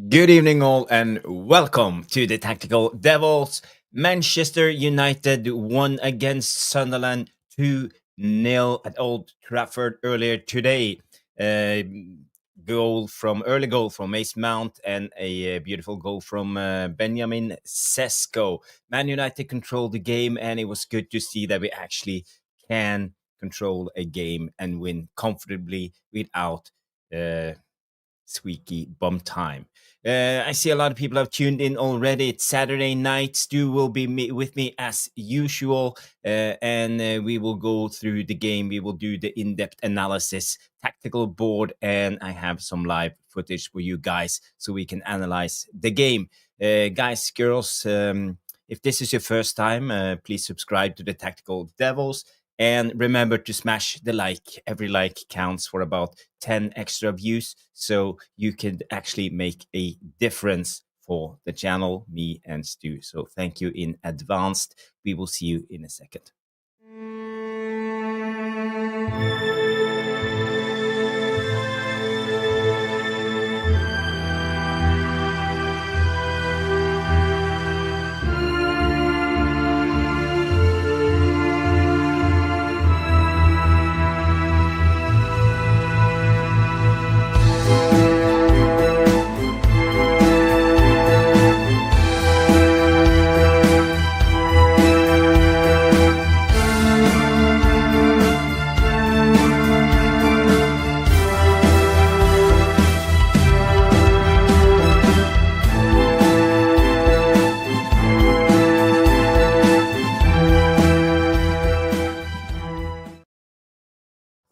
Good evening, all, and welcome to the Tactical Devils. Manchester United won against Sunderland 2-0 at Old Trafford earlier today. Early goal from Mason Mount and a beautiful goal from Benjamin Sesko. Man United controlled the game, and it was good to see that we actually can control a game and win comfortably without squeaky bum time. I see a lot of people have tuned in already. It's Saturday night. Stu will be with me as usual, and we will go through the game. We will do the in-depth analysis, tactical board, and I have some live footage for you guys so we can analyze the game. Guys, girls, if this is your first time, please subscribe to the Tactical Devils. And remember to smash the like. Every like counts for about 10 extra views. So you can actually make a difference for the channel, me and Stu. So thank you in advance. We will see you in a second.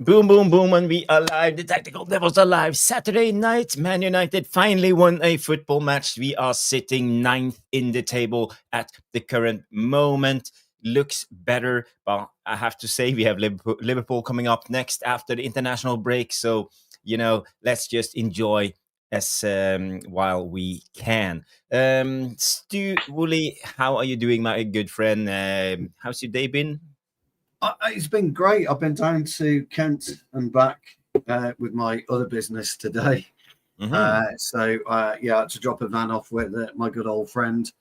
Boom, boom, boom, and we are live. The Tactical Devils are live. Saturday night, Man United finally won a football match. We are sitting ninth in the table at the current moment. Looks better, but I have to say we have Liverpool coming up next after the international break. So, let's just enjoy as while we can. Stu Woolley, how are you doing, my good friend? How's your day been? It's been great. I've been down to Kent and back with my other business today. Mm-hmm. I had to drop a van off with my good old friend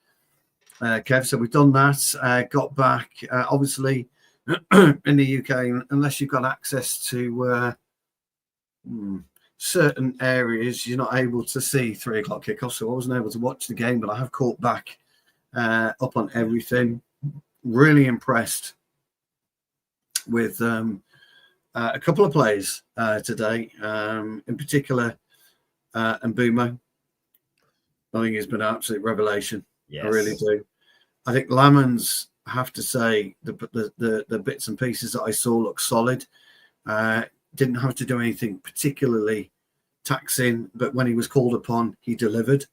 Kev. So we've done that. Got back. Obviously, in the UK, unless you've got access to certain areas, you're not able to see 3:00 kickoff. So I wasn't able to watch the game, but I have caught back up on everything. Really impressed with a couple of players today, in particular, and Mbeumo. I think he's been an absolute revelation. Yes. I really do. I think Lammens, I have to say, the bits and pieces that I saw look solid. Didn't have to do anything particularly taxing, but when he was called upon, he delivered.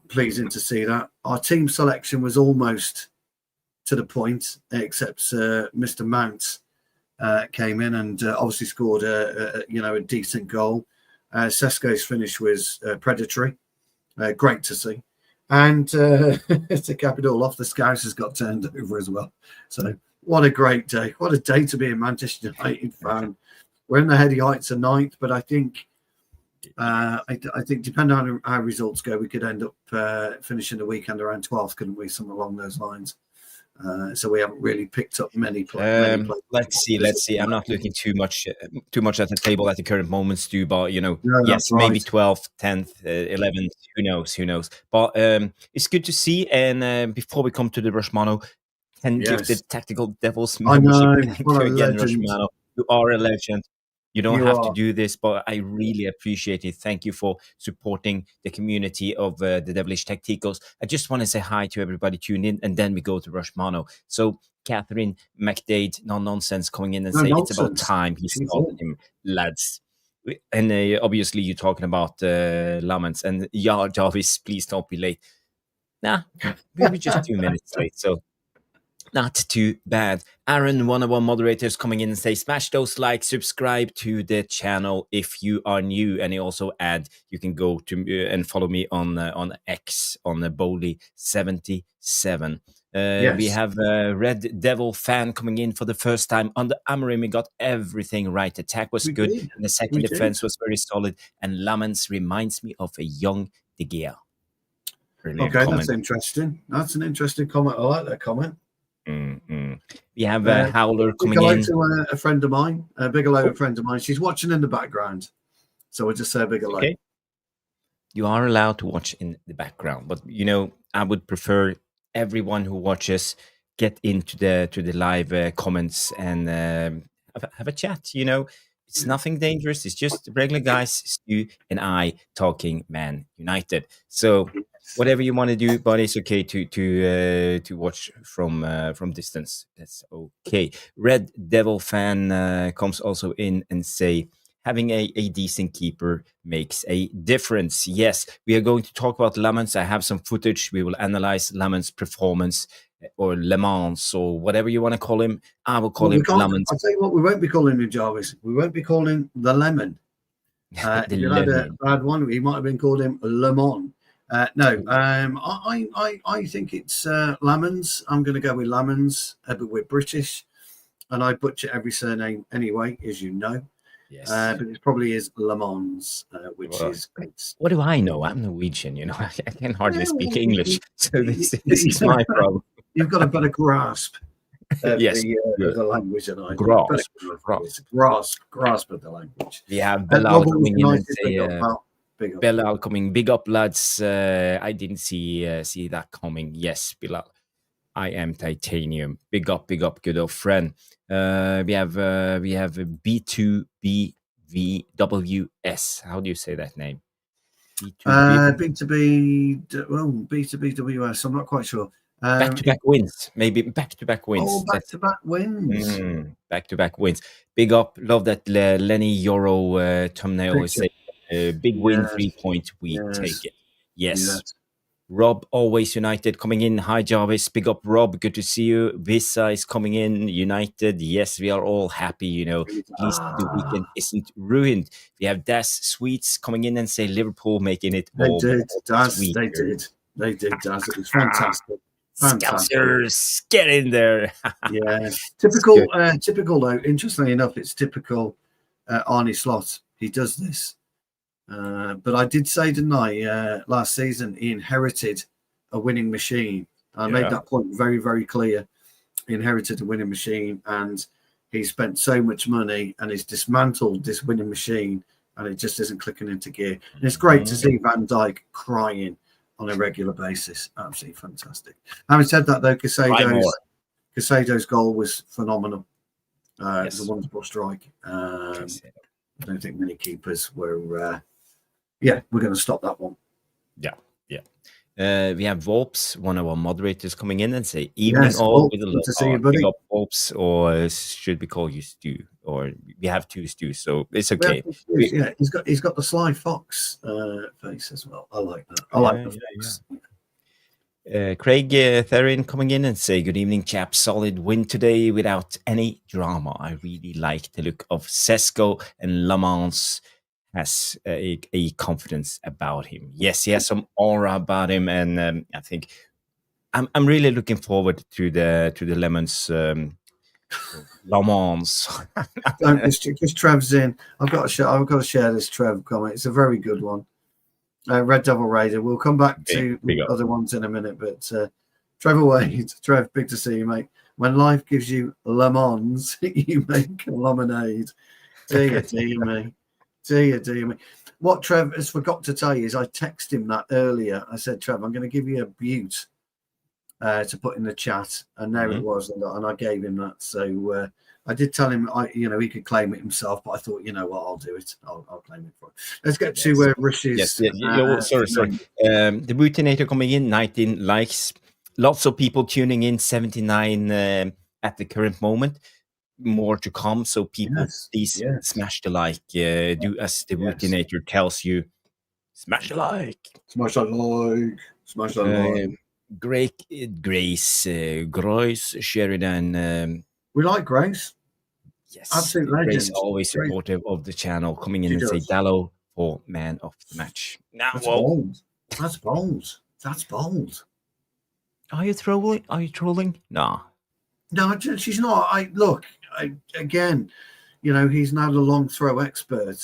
Pleasing to see that. Our team selection was almost to the point, except Mr. Mount came in and obviously scored a decent goal. Sesko's finish was predatory, great to see, and to cap it all off, the Scouse has got turned over as well. So what a great day! What a day to be a Manchester United fan. We're in the heady heights of ninth, but I think depending on how results go, we could end up finishing the weekend around 12th, couldn't we? Something along those lines. So we haven't really picked up many players. Let's see. I'm not looking too much at the table at the current moment, Stu. But yes, right. Maybe 12th, 10th, 11th. Who knows? But it's good to see. And before we come to the Rushmano, give the Tactical Devils membership. Thank you again, Rushmano. You are a legend. You don't have to do this, but I really appreciate it. Thank you for supporting the community of the Devilish Tacticals. I just want to say hi to everybody tuning in, and then we go to Rushmano. So, Catherine McDade, no nonsense, coming in and saying it's about time he started him, lads. And obviously, you're talking about Lammens and Jarvis. Please don't be late. Nah, we were just 2 minutes late. So Not too bad. Aaron, one of our moderators, coming in and say, smash those likes, subscribe to the channel if you are new. And he also add, you can go to and follow me on X on the Bowley77. We have a Red Devil fan coming in for the first time. On the Amorim, we got everything right. Attack was good. And the second defense was very solid. And Lammens reminds me of a young De Gea. Brilliant comment. That's interesting. That's an interesting comment. I like that comment. We have a Howler coming in. To a friend of mine, a big hello, a friend of mine. She's watching in the background, so we'll just say a big hello. Okay. You are allowed to watch in the background, but you know, I would prefer everyone who watches get into the live comments and have a chat. You know, it's nothing dangerous. It's just regular guys, Stu and I talking Man United. So whatever you want to do, but it's okay to watch from distance. That's okay. Red Devil fan comes also in and say, having a decent keeper makes a difference. Yes, we are going to talk about Lammens. I have some footage. We will analyze Lammens' performance, or Le Mans, or whatever you want to call him. I will call him Lammens. I'll tell you what, we won't be calling him Jarvis. We won't be calling him the Lemon. If you had one, we might have been called him Le Mans. No, I think it's Lammens. I'm going to go with Lammens, but we're British, and I butcher every surname anyway, as you know. Yes. But it probably is Le Mans, which is. What do I know? I'm Norwegian, you know. I can hardly speak English, so this is my problem. You've got a better grasp of the language than I do. Grasp of the language. We have Bellal coming in and say, Bellal coming, big up, lads. I didn't see that coming. Yes, Bellal. I am titanium. Big up, good old friend. We have B2BVWS. How do you say that name? B2BWS. I'm not quite sure. Back-to-back wins. Maybe back-to-back wins. Oh, back-to-back wins. Back-to-back wins. Big up. Love that Lenny Euro thumbnail. Is saying, big win, 3 points. We take it. Yes. Rob, always United, coming in. Hi, Jarvis. Big up, Rob. Good to see you. Visa is coming in. United. Yes, we are all happy, you know. At least the weekend isn't ruined. We have Das Sweets coming in and say Liverpool making it all. They did. Das. It was fantastic. Scousers, get in there. Yeah. Typical, though. Interestingly enough, it's typical Arne Slot. He does this. But I did say, didn't I, last season, he inherited a winning machine. I made that point very, very clear. He inherited a winning machine, and he spent so much money, and he's dismantled this winning machine, and it just isn't clicking into gear. And it's great to see Van Dijk crying on a regular basis. Absolutely fantastic. Having said that, though, Casado's goal was phenomenal. It was a wonderful strike. I don't think many keepers were... we're going to stop that one. Yeah. We have Volps, one of our moderators, coming in and say, evening all with a lot to see you, buddy. Volps, or should we call you Stu? Or we have two Stews, so it's okay. He's got the Sly Fox face as well. I like that. I like the face. Craig Therin coming in and say, good evening, chaps. Solid win today without any drama. I really like the look of Sesko, and Lammens has a confidence about him. Yes, he has some aura about him, and I think I'm really looking forward to the Lammens. Because Trev's in. I've got to share this Trev comment. It's a very good one. Red Devil Raider. We'll come back to other ones in a minute, but Trevor Wade, Trev, big to see you, mate. When life gives you lemons, you make a lemonade. Dear me. Dear me. What Trev has forgot to tell you is I texted him that earlier. I said, Trev, I'm going to give you a butte to put in the chat, and there it was, and I gave him that. So I did tell him, he could claim it himself, but I thought, you know what, I'll do it. I'll claim it for it. Let's get to Rish's. Sorry. The Bootinator coming in, 19 likes. Lots of people tuning in, 79 at the current moment. More to come, so people please smash the like. Do as the Bootinator tells you. Smash the like. Smash that like. Grace, Groys, Sheridan. We like Grace. Yes, Absolute Grace legend. always Grace. supportive of the channel, coming in She and say does. Dallo for man of the match. Now, That's bold. That's bold. That's bold. are you trolling? Are you trolling? Nah. No, she's not. Again, he's now the long throw expert.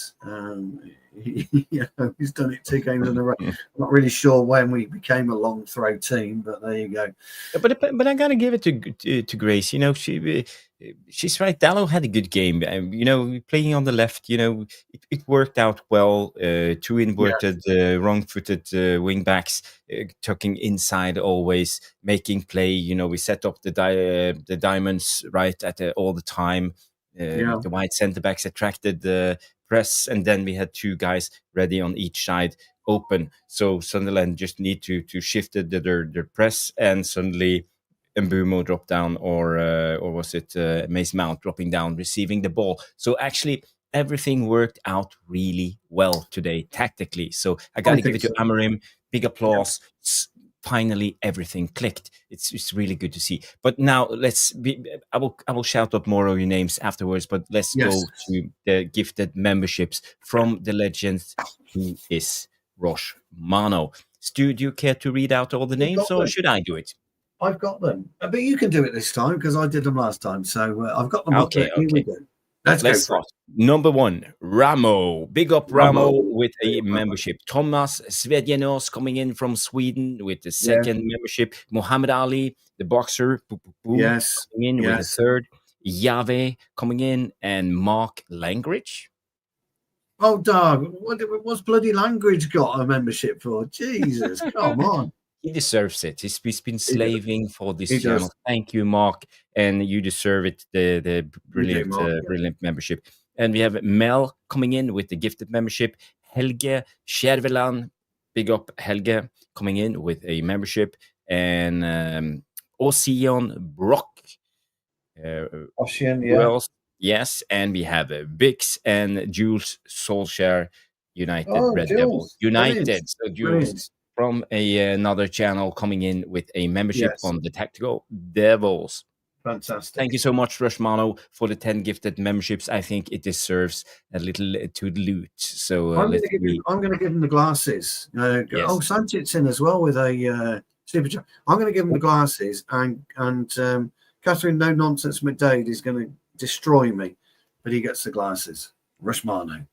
He's done it 2 games in a row. I'm not really sure when we became a long throw team, but there you go. But I gotta give it to Grace. She's right. Dallo had a good game. Playing on the left. It worked out well. 2 inverted, wrong-footed wing backs, tucking inside always, making play. We set up the diamonds right at all the time. The wide centre backs attracted the press, and then we had 2 guys ready on each side, open. So Sunderland just need to shift their press, and suddenly Mbumo dropped down, or was it Mason Mount dropping down, receiving the ball. So actually, everything worked out really well today tactically. So I got to give it to Amorim. Big applause. Finally, everything clicked. It's really good to see. But now I will shout out more of your names afterwards. But let's go to the gifted memberships from the legend who is Rosh Mano. Stu, do you care to read out all the names, or should I do it? I've got them, but you can do it this time because I did them last time. So I've got them up there. Here we go. Let's start. Number 1, Ramo. Big up Ramo with a membership. Thomas Svedjanos coming in from Sweden with the 2nd membership. Muhammad Ali, the boxer, coming in with the 3rd. Yave coming in, and Mark Langridge. Oh, dog! What's bloody Langridge got a membership for? Jesus, come on! He deserves it. He's been slaving for this channel. Does. Thank you, Mark, and you deserve it. The brilliant, brilliant membership. And we have Mel coming in with the gifted membership. Helge Skjerveland, big up Helge, coming in with a membership, and Ocean Brock. Ocean, who else? Yes, and we have Bix and Jules Solskjaer, United Red Devils. United. Brilliant. So Jules from another channel coming in with a membership on the Tactical Devils. Fantastic. Thank you so much, Rushmano, for the 10 gifted memberships. I think it deserves a little to loot. So I'm going to give him the glasses. Oh, Sanchez in as well with a super chat. I'm going to give him the glasses, and Catherine No Nonsense McDade is going to destroy me, but he gets the glasses. Rushmano.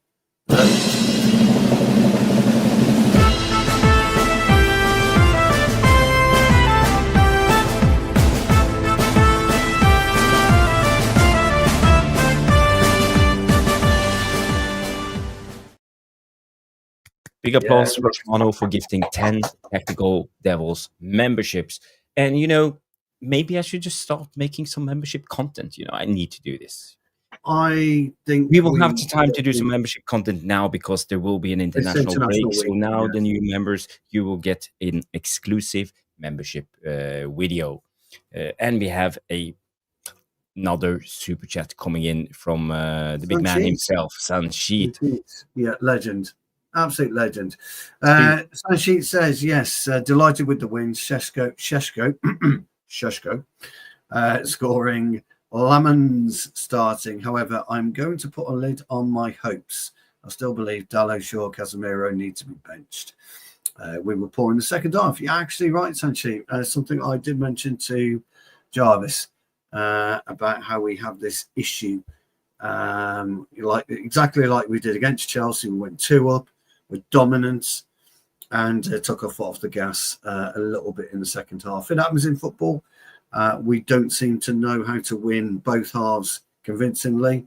Big applause to Rushmano for gifting 10 Tactical Devils memberships. And, maybe I should just start making some membership content. I need to do this. I think we will have time to do some membership content now because there will be an international break. So now the new members, you will get an exclusive membership video. And we have another super chat coming in from the big man himself, Sanchit. Yeah, legend. Absolute legend. Sanchit says, yes, delighted with the wins. Šeško, scoring, Lammens starting. However, I'm going to put a lid on my hopes. I still believe Dallo, Shaw, Casemiro need to be benched. We were poor in the second half. You're actually right, Sanchit. Something I did mention to Jarvis about how we have this issue. Exactly like we did against Chelsea. We went 2 up with dominance and took off the gas a little bit in the second half. It happens in football. We don't seem to know how to win both halves convincingly,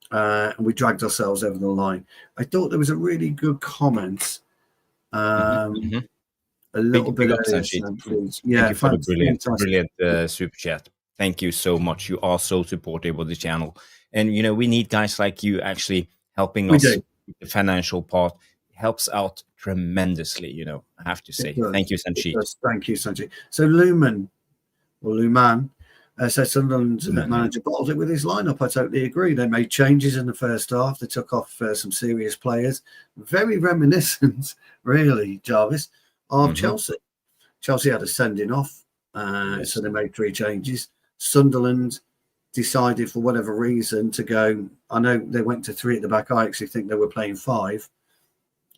and we dragged ourselves over the line. I thought there was a really good comment. A little bit of Thank you for the brilliant super chat. Thank you so much. You are so supportive of the channel, and we need guys like you actually helping us with the financial part. Helps out tremendously, I have to say. Thank you, Sanchit. Thank you, Sanchit. So Luman says Sunderland's manager bottled it with his lineup. I totally agree. They made changes in the first half. They took off some serious players. Very reminiscent, really, Jarvis, of Chelsea. Chelsea had a sending off, Yes. so they made 3 changes. Sunderland decided for whatever reason to go. I know they went to 3 at the back. I actually think they were playing 5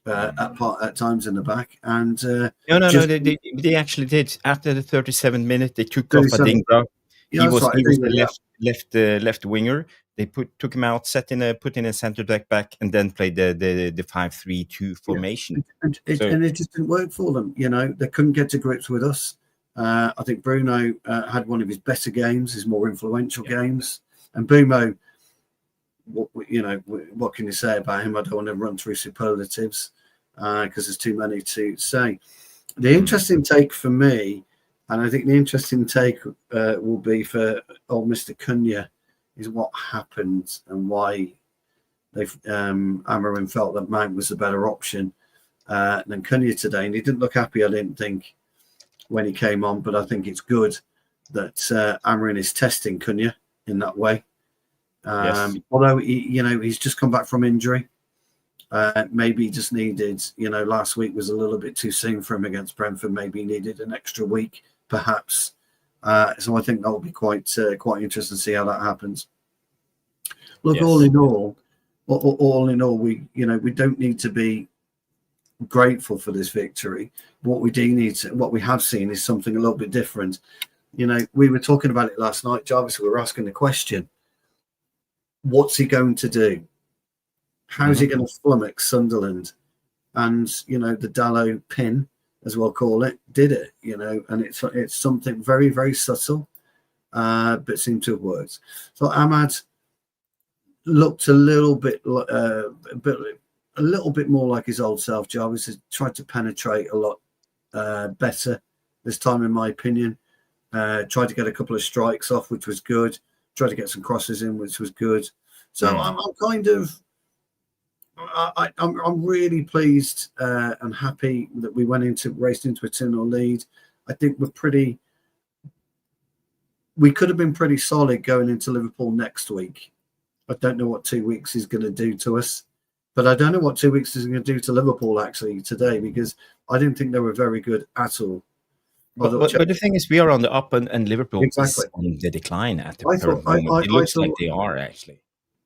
at times in the back. And No. They actually did. After the 37th minute, they took off 37. Adingra. Yeah, that's right. He was the left winger. They took him out, put in a center back, and then played the 5-3-2 formation. And it just didn't work for them. You know, they couldn't get to grips with us. I think Bruno had one of his better games, his more influential games. And Bumo, what can you say about him? I don't want to run through superlatives because there's too many to say. The interesting take for me, and I think the interesting take will be for old Mr. Cunha, is what happened and why Amorim felt that Mount was the better option than Cunha today. And he didn't look happy, I didn't think, when he came on. But I think it's good that Amorim is testing Cunha in that way. Yes. Although he's just come back from injury. Maybe he just needed, last week was a little bit too soon for him against Brentford. Maybe he needed an extra week, perhaps. So I think that will be quite interesting to see how that happens. Look, Yes. all in all, we don't need to be grateful for this victory. What we have seen is something a little bit different. We were talking about it last night, Jarvis. We were asking the question: what's he going to do? How's he going to flummox Sunderland? And the Dallo pin, as we'll call it, did it. And it's something very, very subtle, but seemed to have worked. So Ahmad looked a little bit more like his old self. Jarvis has tried to penetrate a lot better this time, in my opinion. Tried to get a couple of strikes off, which was good. Tried to get some crosses in, which was good. So I'm kind of, I'm really pleased and happy that we raced into a 2-0 lead. I think we could have been pretty solid going into Liverpool next week. I don't know what 2 weeks is going to do to us, but I don't know what 2 weeks is going to do to Liverpool actually today, because I didn't think they were very good at all. But the thing is, we are on the up and Liverpool is on the decline at the current moment. It looks like they are actually.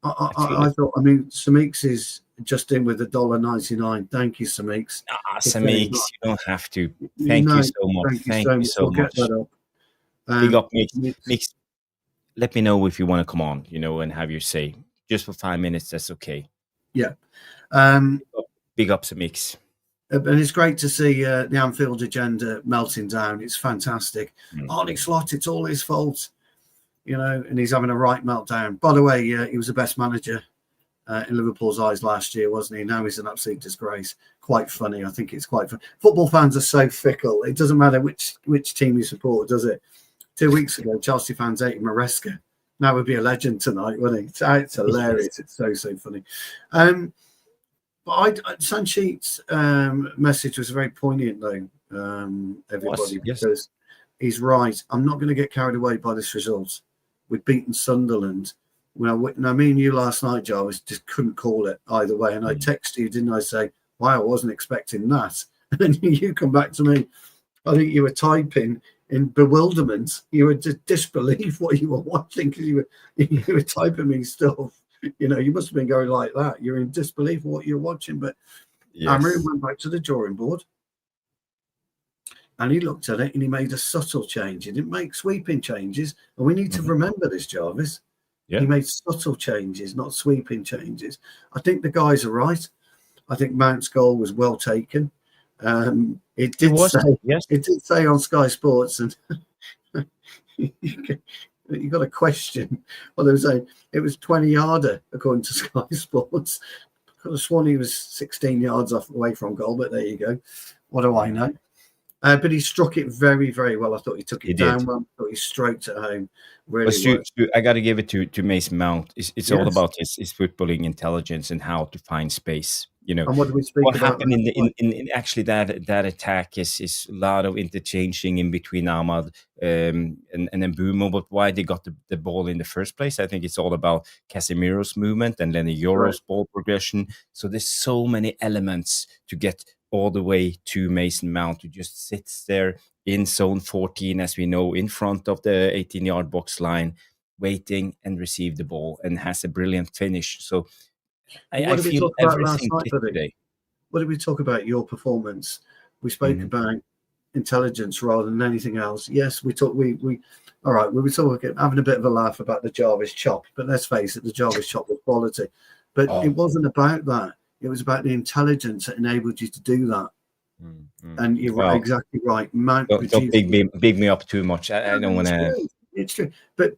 I thought, Samix is just in with $1.99. Thank you, Samix. Samix, you don't have to. Thank you so much. Thank you so much. Big up, Mix. Let me know if you want to come on, and have your say. Just for 5 minutes, that's okay. Yeah. Big up to Mix. And it's great to see the Anfield agenda melting down. It's fantastic. Arne Slot, it's all his fault. And he's having a right meltdown. By the way, he was the best manager in Liverpool's eyes last year, wasn't he? Now he's an absolute disgrace. Quite funny. I think it's quite fun. Football fans are so fickle. It doesn't matter which team you support, does it? 2 weeks ago, Chelsea fans hated Maresca. Now would be a legend tonight, wouldn't he? It's hilarious. It's so funny. But Sancheet's message was very poignant, though, everybody, because he's right. I'm not going to get carried away by this result. We've beaten Sunderland. Now, me and you last night, Jarvis, just couldn't call it either way. And I texted you, didn't I, say, wow, I wasn't expecting that. And you come back to me. I think you were typing in bewilderment. You were to disbelieve what you were watching because you were typing me stuff. You must have been going like that. You're in disbelief of what you're watching. But Amorim went back to the drawing board. And he looked at it and he made a subtle change. He didn't make sweeping changes. And we need to remember this, Jarvis. Yeah. He made subtle changes, not sweeping changes. I think the guys are right. I think Mount's goal was well taken. It did say on Sky Sports, and you got a question. Well, they were saying it was 20-yarder, according to Sky Sports. I could have sworn he was 16 yards away from goal, but there you go. What do I know? But he struck it very, very well. I thought he took it down well. I thought he stroked it home really well. Stu, I got to give it to Mason Mount. It's all about his footballing intelligence and how to find space. And what do we speak what about? Happened in actually that attack is a lot of interchanging in between Ahmad and then Bumo. But why they got the ball in the first place, I think it's all about Casemiro's movement and then the Euro's ball progression. So there's so many elements to get all the way to Mason Mount, who just sits there in zone 14, as we know, in front of the 18-yard box line, waiting and receive the ball, and has a brilliant finish. So I What did we feel talk about last everything night, clicked buddy? today. What did we talk about your performance? We spoke about intelligence rather than anything else. Yes, we talked. We all right. We were talking, having a bit of a laugh about the Jarvis chop, but let's face it, the Jarvis chop was quality. But it wasn't about that. It was about the intelligence that enabled you to do that. And you're exactly right. Mount don't big me up too much. I don't want to. It's true. But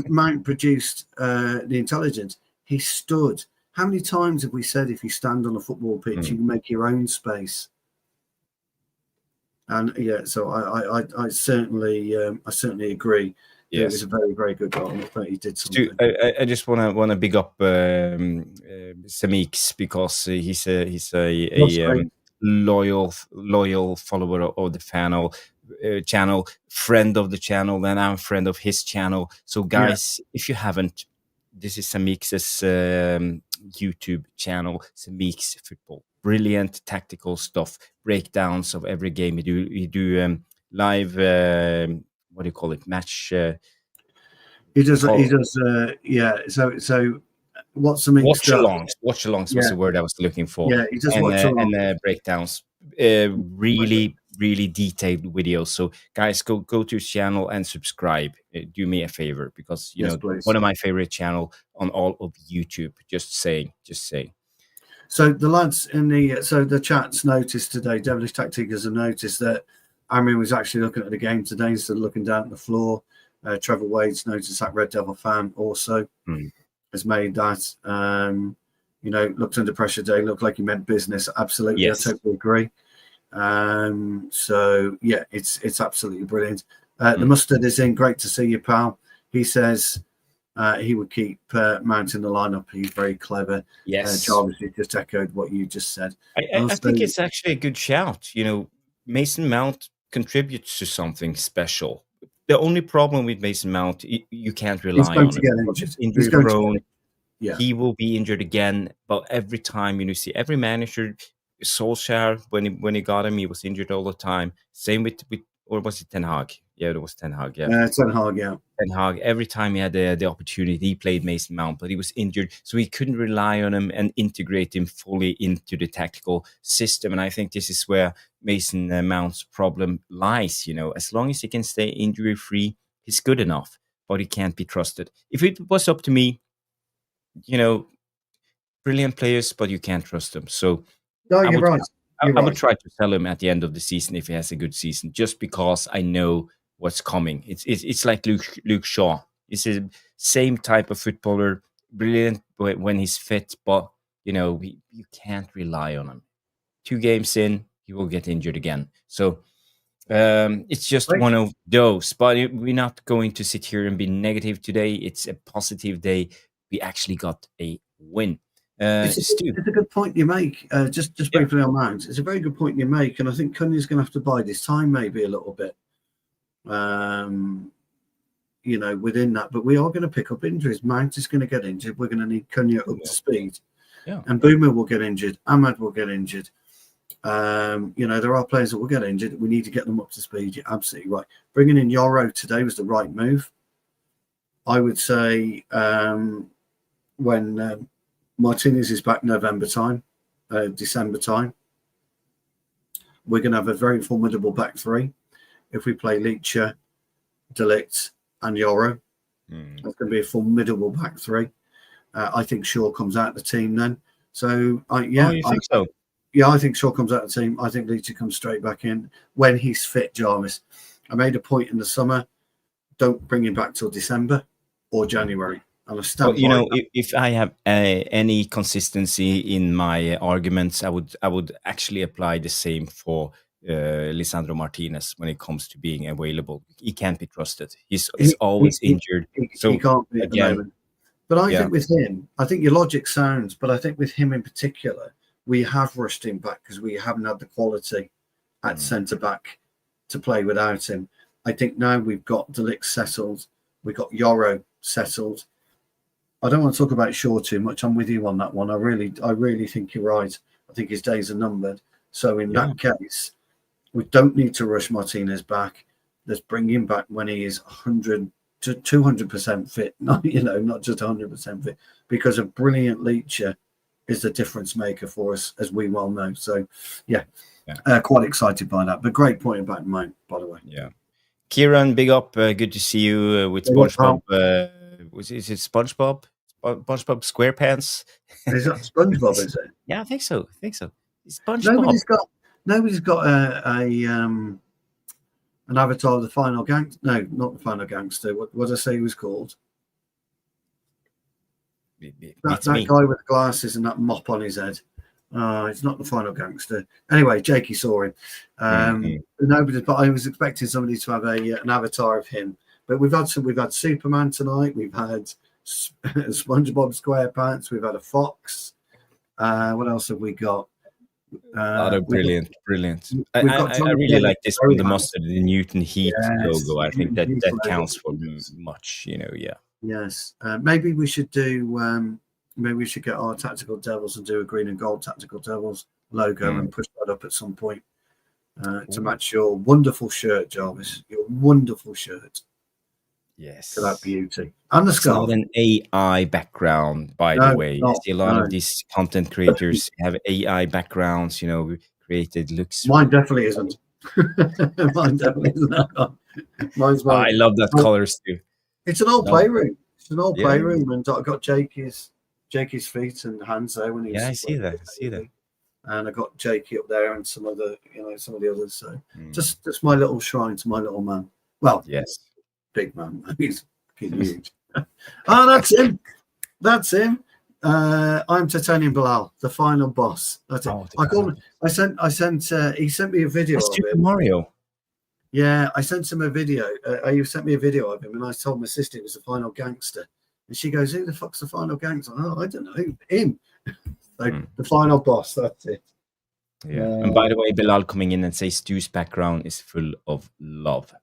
Mount produced the intelligence. He stood. How many times have we said if you stand on a football pitch, you can make your own space? And yeah, so I certainly agree. Yes. It was a very, very good goal. I thought he did something. I just want to big up Semix, because he's a loyal follower of the channel, friend of the channel, and I'm a friend of his channel. So guys, if you haven't, this is Semix's YouTube channel, Semix Football. Brilliant tactical stuff, breakdowns of every game. You do live, what do you call it, match? He does. Yeah. So what's the watch-alongs? Watch-alongs was the word I was looking for. Yeah, he does watch-alongs and breakdowns. Really detailed videos. So guys, go to his channel and subscribe. Do me a favor, because please. One of my favorite channel on all of YouTube. Just saying. So the lads in the chats noticed today, Devilish Tactikas have noticed that Amorim was actually looking at the game today instead of looking down at the floor. Trevor Wade's noticed that, Red Devil fan also has made that. Looked under pressure today, looked like he meant business. Absolutely, yes. I totally agree. So yeah, it's absolutely brilliant. The mustard is in. Great to see you, pal. He says he would keep Mount in the lineup. He's very clever. Yes. Jarvis, you just echoed what you just said. I think it's actually a good shout. Mason Mount contributes to something special. The only problem with Mason Mount, you can't rely on him. Injury prone. He will be injured again. But every time, see, every manager, Solskjaer, when he got him, he was injured all the time. Same with or was it Ten Hag? Yeah, it was Ten Hag. Yeah, Ten Hag. Yeah, Ten Hag. Every time he had the opportunity, he played Mason Mount, but he was injured, so he couldn't rely on him and integrate him fully into the tactical system. And I think this is where Mason Mount's problem lies. As long as he can stay injury free, he's good enough, but he can't be trusted. If it was up to me, brilliant players, but you can't trust them. So no, you're right. I would try to sell him at the end of the season if he has a good season, just because I know what's coming. It's like Luke Shaw. He's the same type of footballer, brilliant when he's fit, but you can't rely on him. 2 games in, he will get injured again. So it's just one of those. But we're not going to sit here and be negative today. It's a positive day. We actually got a win. It's a good point you make. Just briefly on Mount, it's a very good point you make, and I think Cunha's going to have to bide his time maybe a little bit. Within that, but we are going to pick up injuries. Mount is going to get injured. We're going to need Cunha up to speed, and Boomer will get injured. Ahmad will get injured. There are players that will get injured. We need to get them up to speed. You're absolutely right. Bringing in Yoro today was the right move. I would say when Martinez is back November time, December time, we're going to have a very formidable back three. If we play Leacher, De Ligt, and Yoro, that's going to be a formidable back three. I think Shaw comes out of the team then. So, you think so? Yeah, I think Shaw comes out of the team. I think Leacher comes straight back in when he's fit, Jarvis. I made a point in the summer, don't bring him back till December or January. If I have any consistency in my arguments, I would actually apply the same for Lisandro Martinez when it comes to being available. He can't be trusted. He's always injured. So he can't be at the moment. But I think with him, I think your logic sounds, but I think with him in particular, we have rushed him back because we haven't had the quality at centre back to play without him. I think now we've got De Ligt settled, we've got Yoro settled. I don't want to talk about Shaw too much. I'm with you on that one. I really think you're right. I think his days are numbered. So in that case, We don't need to rush Martinez back. Let's bring him back when he is 100 to 200% fit, not just 100% fit, because a brilliant Leacher is the difference maker for us, as we well know. So, quite excited by that. But great point about Mount, by the way. Yeah. Kieran, big up. Good to see you with SpongeBob. Is it SpongeBob? SpongeBob SquarePants? Is that SpongeBob, is it? Yeah, I think so. SpongeBob. Nobody's got an avatar of the final gangster. No, not the final gangster. What did I say he was called? That guy with the glasses and that mop on his head. It's not the final gangster. Anyway, Jakey saw him. Nobody, but I was expecting somebody to have an avatar of him. But we've had Superman tonight. We've had SpongeBob SquarePants. We've had a fox. What else have we got? Brilliant. I really like this from the Mustard, the Newton Heat logo. I think that counts for much, yeah. Yes. Maybe we should do. Maybe we should get our Tactical Devils and do a green and gold Tactical Devils logo and push that up at some point to match your wonderful shirt, Jarvis. Your wonderful shirt. Yes. To that beauty. And the scarf. It's not an AI background, by the way. I see a lot of these content creators have AI backgrounds, created looks. Mine definitely isn't. Mine definitely isn't. Mine's mine. I love that colors too. It's an old playroom. It's an old playroom, and I got Jakey's feet and hands there when he was. Yeah, I see that. And I got Jakey up there and some of the others. So just my little shrine to my little man. Well, yes. Big man. He's huge. That's him. That's him. I'm Titanium Bilal, the final boss. That's it. He sent me a video of Super him. Mario. Yeah, I sent him a video. You sent me a video of him, and I told my sister it was the final gangster. And she goes, "Who the fuck's the final gangster?" Oh, I don't know. Him. The final boss. That's it. Yeah. And by the way, Bilal coming in and say Stu's background is full of love.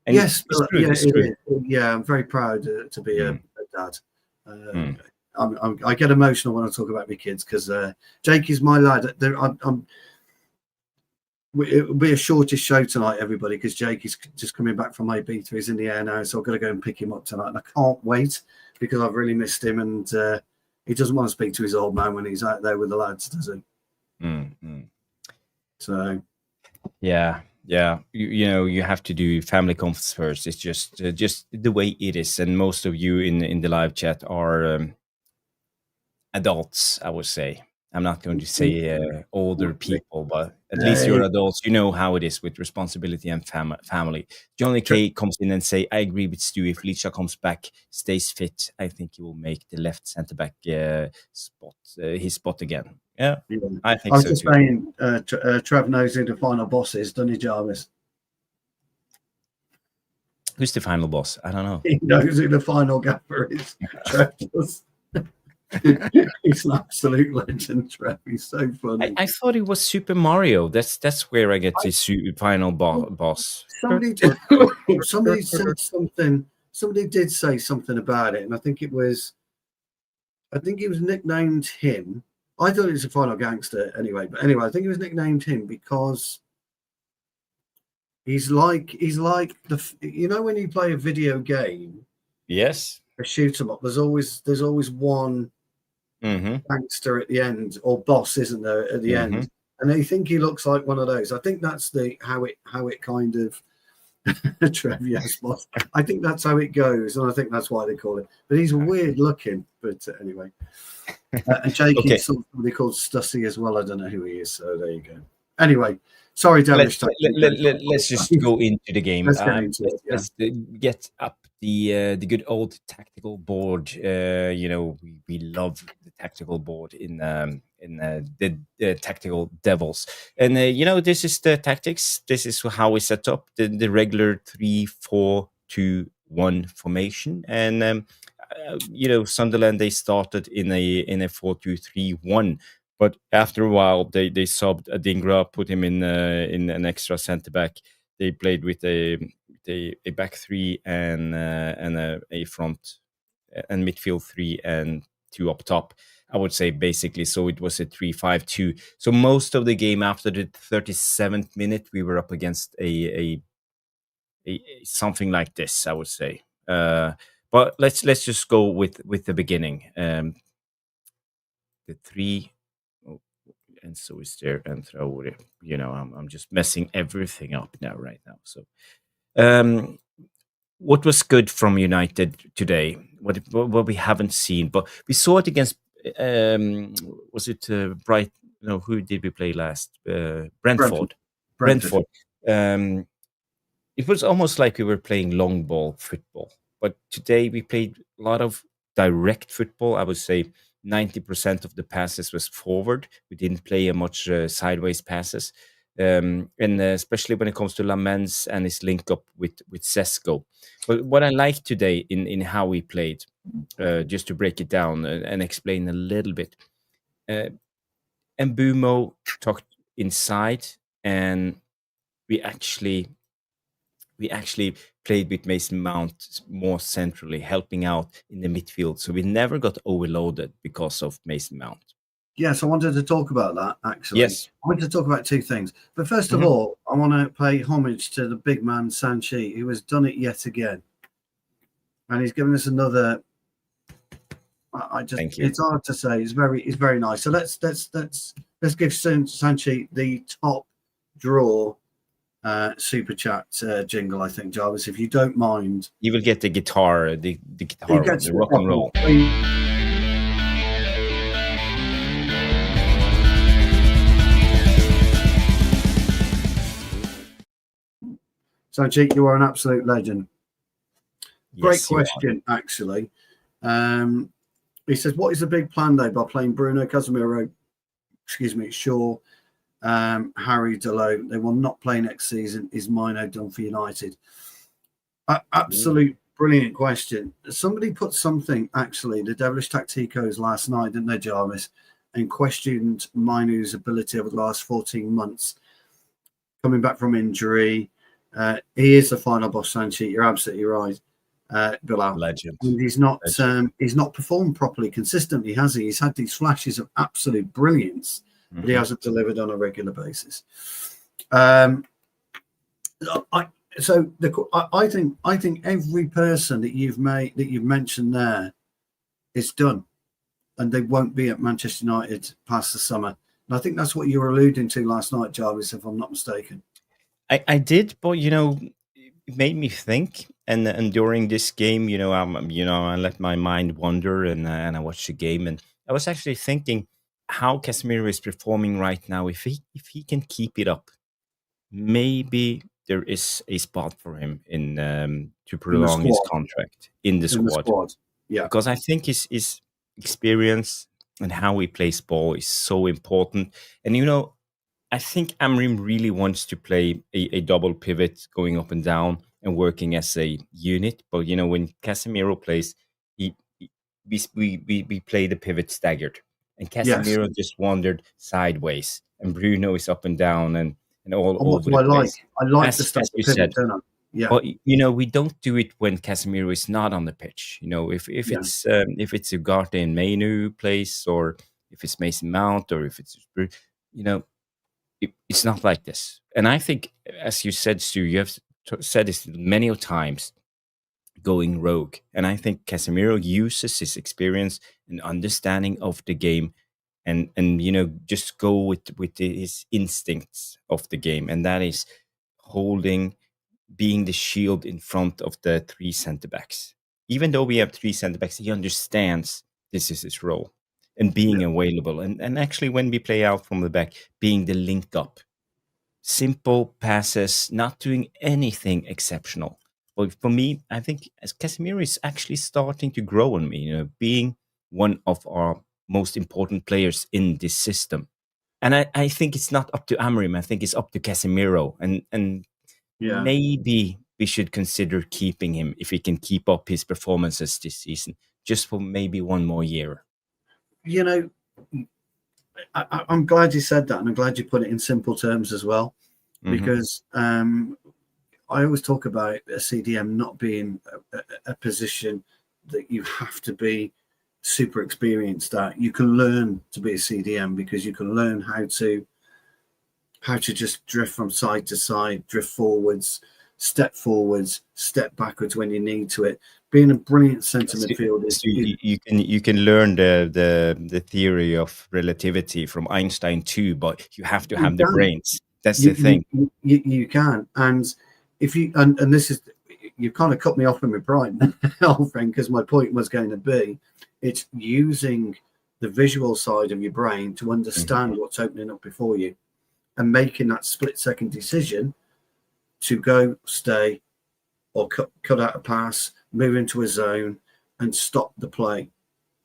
And yes, it's true. Yeah, I'm very proud to be a dad. I get emotional when I talk about my kids because Jake is my lad. It will be a shortest show tonight, everybody, because Jake is just coming back from Ibiza. He's in the air now, so I've got to go and pick him up tonight. And I can't wait because I've really missed him, and he doesn't want to speak to his old man when he's out there with the lads, does he? So, yeah. You have to do family comforts first. It's just the way it is, and most of you in the live chat are adults, I would say. I'm not going to say older people, but at least you're adults. You know how it is with responsibility and family. Johnny K comes in and say, "I agree with Stu. If Licha comes back, stays fit, I think he will make the left centre back spot his spot again." Yeah, I think so too. I was just saying, Trev knows who the final boss is, doesn't he, Jarvis? Who's the final boss? I don't know. He knows who the final gaffer is. Trev does. He's an absolute legend, Trev. He's so funny. I thought it was Super Mario. That's where I get the final boss. Somebody said something. Somebody did say something about it, and I think it was nicknamed him. I thought it was a final gangster anyway, but anyway, I think it was nicknamed him because he's like the when you play a video game, yes, a shoot 'em up. There's always one gangster at the end or boss, isn't there, at the end? And I think he looks like one of those. I think that's how it kind of Trev, yes, boss. I think that's how it goes, and I think that's why they call it. But he's weird looking. But anyway, and Jake is somebody called Stussy as well. I don't know who he is. So there you go. Anyway, sorry, Danish. Let's just go into the game. Let's get into it. Let's get up the good old tactical board. We love the tactical board in the Tactical Devils, and this is the tactics. This is how we set up the regular 3-4-2-1 formation, and Sunderland, they started in a 4-2-3-1, but after a while they subbed Adingra, put him in an extra centre back. They played with a back three and a front and midfield 3 and 2 up top. I would say basically. So it was a 3-5-2. So most of the game after the 37th minute, we were up against a something like this, I would say. But let's just go with the beginning. The three, oh, and so is there and Traore. I'm just messing everything up right now. So, what was good from United today? What we haven't seen, but we saw it against. Was it Bright? No, who did we play last? Brentford. Brentford. Brentford. It was almost like we were playing long ball football. But today we played a lot of direct football. I would say 90% of the passes was forward. We didn't play much sideways passes. And especially when it comes to Lammens and his link up with Sesko. But what I like today in how we played, just to break it down and explain a little bit, Mbumo talked inside, and we actually played with Mason Mount more centrally, helping out in the midfield. So we never got overloaded because of Mason Mount. Yes, I wanted to talk about that, actually. Yes. I wanted to talk about two things. But first of all, I want to pay homage to the big man, Sanchi, who has done it yet again. And he's given us another... Thank you. It's hard to say. It's very nice. So let's give Sanchi the top draw super chat jingle, I think, Jarvis, if you don't mind. You will get the guitar, the guitar, the rock and roll. Sanchi, you are an absolute legend. Great Yes, question, actually. He says, what is the big plan, though, by playing Bruno, Casemiro, Shaw, Harry Delot? They will not play next season. Is Mino done for United? Absolute brilliant question. Somebody put something, actually, the Devilish Tacticos last night, didn't they, Jarvis, and questioned Mino's ability over the last 14 months. Coming back from injury. He is the final boss, Sanchi. You're absolutely right. Bilal. Legend. And he's not performed properly consistently, has he? He's had these flashes of absolute brilliance, but he hasn't delivered on a regular basis. I think every person that you've mentioned there is done, and they won't be at Manchester United past the summer. And I think that's what you were alluding to last night, Jarvis, if I'm not mistaken. I did, but it made me think, and during this game, I let my mind wander, and I watched the game, and I was actually thinking how Casemiro is performing right now. If he can keep it up, maybe there is a spot for him to prolong his contract in the squad. Yeah, because I think his experience and how he plays ball is so important, and I think Amorim really wants to play a double pivot going up and down and working as a unit. But, when Casemiro plays, we play the pivot staggered. And Casemiro just wandered sideways. And Bruno is up and down and all over the place. I like the stuff you said. Yeah. But, we don't do it when Casemiro is not on the pitch. If it's Ugarte and Mainu who plays, or if it's Mason Mount, or if it's it's not like this. And I think, as you said, Stu, you have said this many times, going rogue. And I think Casemiro uses his experience and understanding of the game and just go with his instincts of the game. And that is being the shield in front of the three centre-backs. Even though we have three centre-backs, he understands this is his role. And being available. And actually, when we play out from the back, being the link up. Simple passes, not doing anything exceptional. But for me, I think as Casemiro is actually starting to grow on me, being one of our most important players in this system. And I think it's not up to Amorim. I think it's up to Casemiro. And maybe we should consider keeping him if he can keep up his performances this season, just for maybe one more year. I'm glad you said that, and I'm glad you put it in simple terms as well, because I always talk about a CDM not being a position that you have to be super experienced at. You can learn to be a CDM because you can learn how to just drift from side to side, drift forwards, step backwards when you need to it. Being a brilliant centre midfielder is you can learn the theory of relativity from Einstein too, but you have to have the brains. That's the thing. You can, and if you and this is, you kind of cut me off with my pride, old friend, because my point was going to be, it's using the visual side of your brain to understand what's opening up before you, and making that split-second decision to go, stay, or cut out a pass, move into a zone, and stop the play.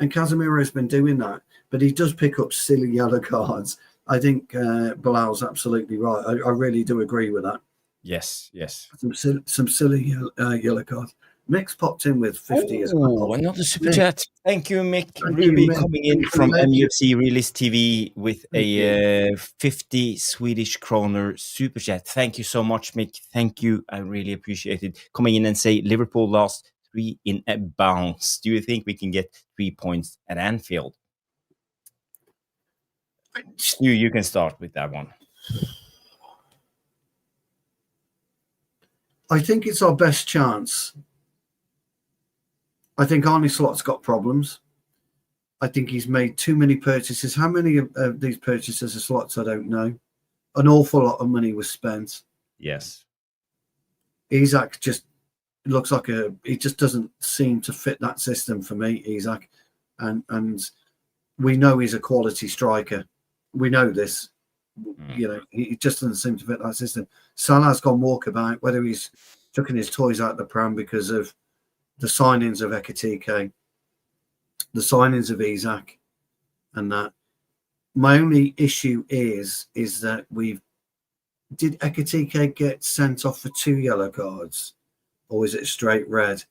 And Casemiro has been doing that, but he does pick up silly yellow cards. I think Bilal's absolutely right. I really do agree with that. Yes. Some silly yellow cards. Mick's popped in with 50 as well. Another super chat. Thank you, Mick. Ruby coming in from MUFC Realist TV with a 50 Swedish kroner super chat. Thank you so much, Mick. Thank you. I really appreciate it. Coming in and say Liverpool lost 3 in a bounce. Do you think we can get 3 points at Anfield? Stu, you can start with that one. I think it's our best chance. I think Arne Slot's got problems. I think he's made too many purchases. How many of these purchases are Slots? I don't know. An awful lot of money was spent. Yes. Isak just looks like he just doesn't seem to fit that system for me, Isak. And we know he's a quality striker. We know this. You know, he just doesn't seem to fit that system. Salah's gone walkabout, whether he's chucking his toys out the pram because of the signings of Ekitike, the signings of Isak, and that. My only issue is that did Ekitike get sent off for 2 yellow cards, or is it straight red?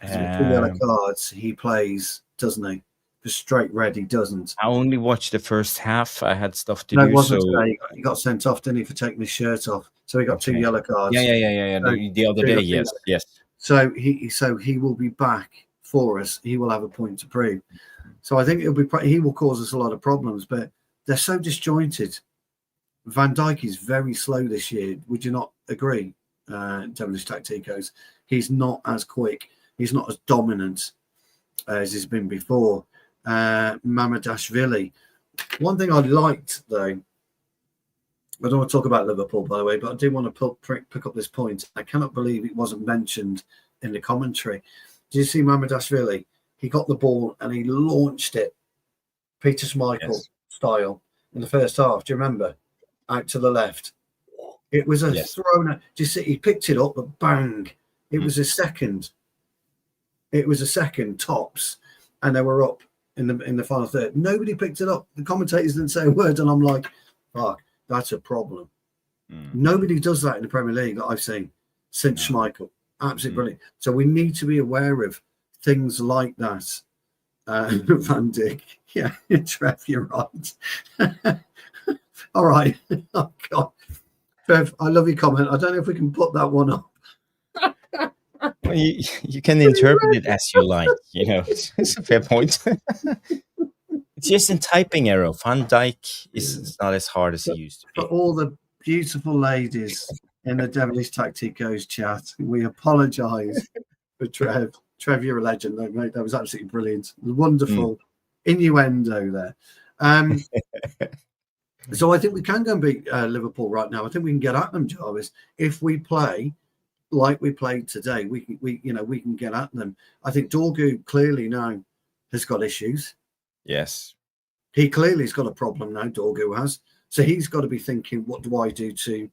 2 yellow cards he plays, doesn't he? For straight red he doesn't. I only watched the first half. I had stuff to do. No, it wasn't today. He got sent off, didn't he, for taking his shirt off? So he got 2 yellow cards. Yeah. So, the other day, yes. So he will be back for us. He will have a point to prove. So I think he will cause us a lot of problems, but they're so disjointed. Van Dijk is very slow this year. Would you not agree, Devilish Tacticos? He's not as quick. He's not as dominant as he's been before. Mamadashvili. One thing I liked, though, I don't want to talk about Liverpool, by the way, but I do want to pick up this point. I cannot believe it wasn't mentioned in the commentary. Did you see Mamadashvili? He got the ball and he launched it, Peter Schmeichel style, in the first half. Do you remember? Out to the left. It was a thrown. Do you see? He picked it up, but bang! It was a second. It was a second tops, and they were up in the final third. Nobody picked it up. The commentators didn't say a word, and I'm like, fuck. That's a problem. Nobody does that in the Premier League that I've seen since Schmeichel. Absolutely brilliant. So we need to be aware of things like that. Van Dijk. Yeah, Trev, you're right. All right. Oh, God. Trev, I love your comment. I don't know if we can put that one up. Well, you can interpret it as you like. You know, it's a fair point. It's just in typing error. Van Dijk is not as hard as he used to be. For all the beautiful ladies in the Devilish Tacticos chat, we apologise for Trev. Trev, you're a legend, though, mate. That was absolutely brilliant. Wonderful innuendo there. So I think we can go and beat Liverpool right now. I think we can get at them, Jarvis. If we play like we played today, we can get at them. I think Dorgu clearly now has got issues. Yes. He clearly has got a problem now, Dorgu has. So he's got to be thinking, what do I do to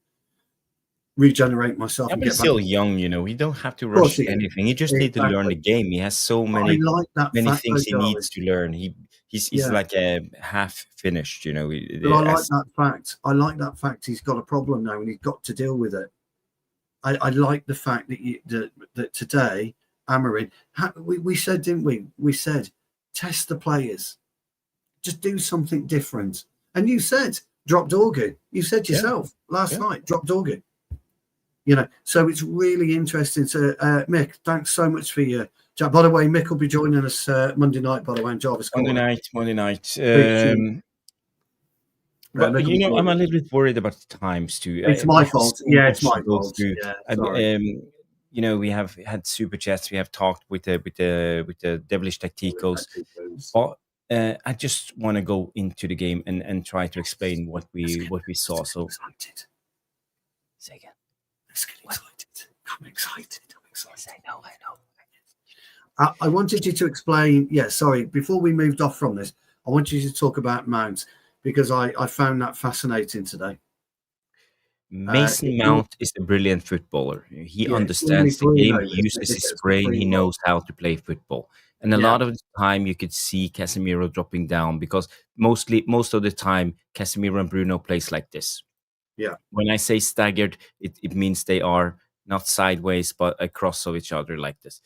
regenerate myself? Yeah, but he's still young, you know. He don't have to rush anything. He just needs to learn the game. He has so many things he needs to learn. He's like half finished, you know. But I like that fact. I like that fact he's got a problem now and he's got to deal with it. I like the fact that today, Amorim, we said, didn't we? We said, test the players. Just do something different. And you said, drop Dorgu. You said yourself last night, drop Dorgu. You know, so it's really interesting. So, Mick, thanks so much for your Jack, by the way, Mick will be joining us Monday night, by the way, and Jarvis. Monday night. But I'm a little bit worried about the times too. It's my fault. Yeah, it's my fault. Through. Yeah, sorry. We have had super chats. We have talked with the devilish tacticos. But I just want to go into the game and try to explain what we saw. So, excited. Say again. Let's get excited. I'm excited. Yes, I know. I wanted you to explain. Yeah, sorry. Before we moved off from this, I want you to talk about Mount because I found that fascinating today. Mason Mount is a brilliant footballer. He understands the game. He uses his brain. He knows how to play football. And a lot of the time, you could see Casemiro dropping down because most of the time, Casemiro and Bruno plays like this. Yeah. When I say staggered, it means they are not sideways, but across of each other like this.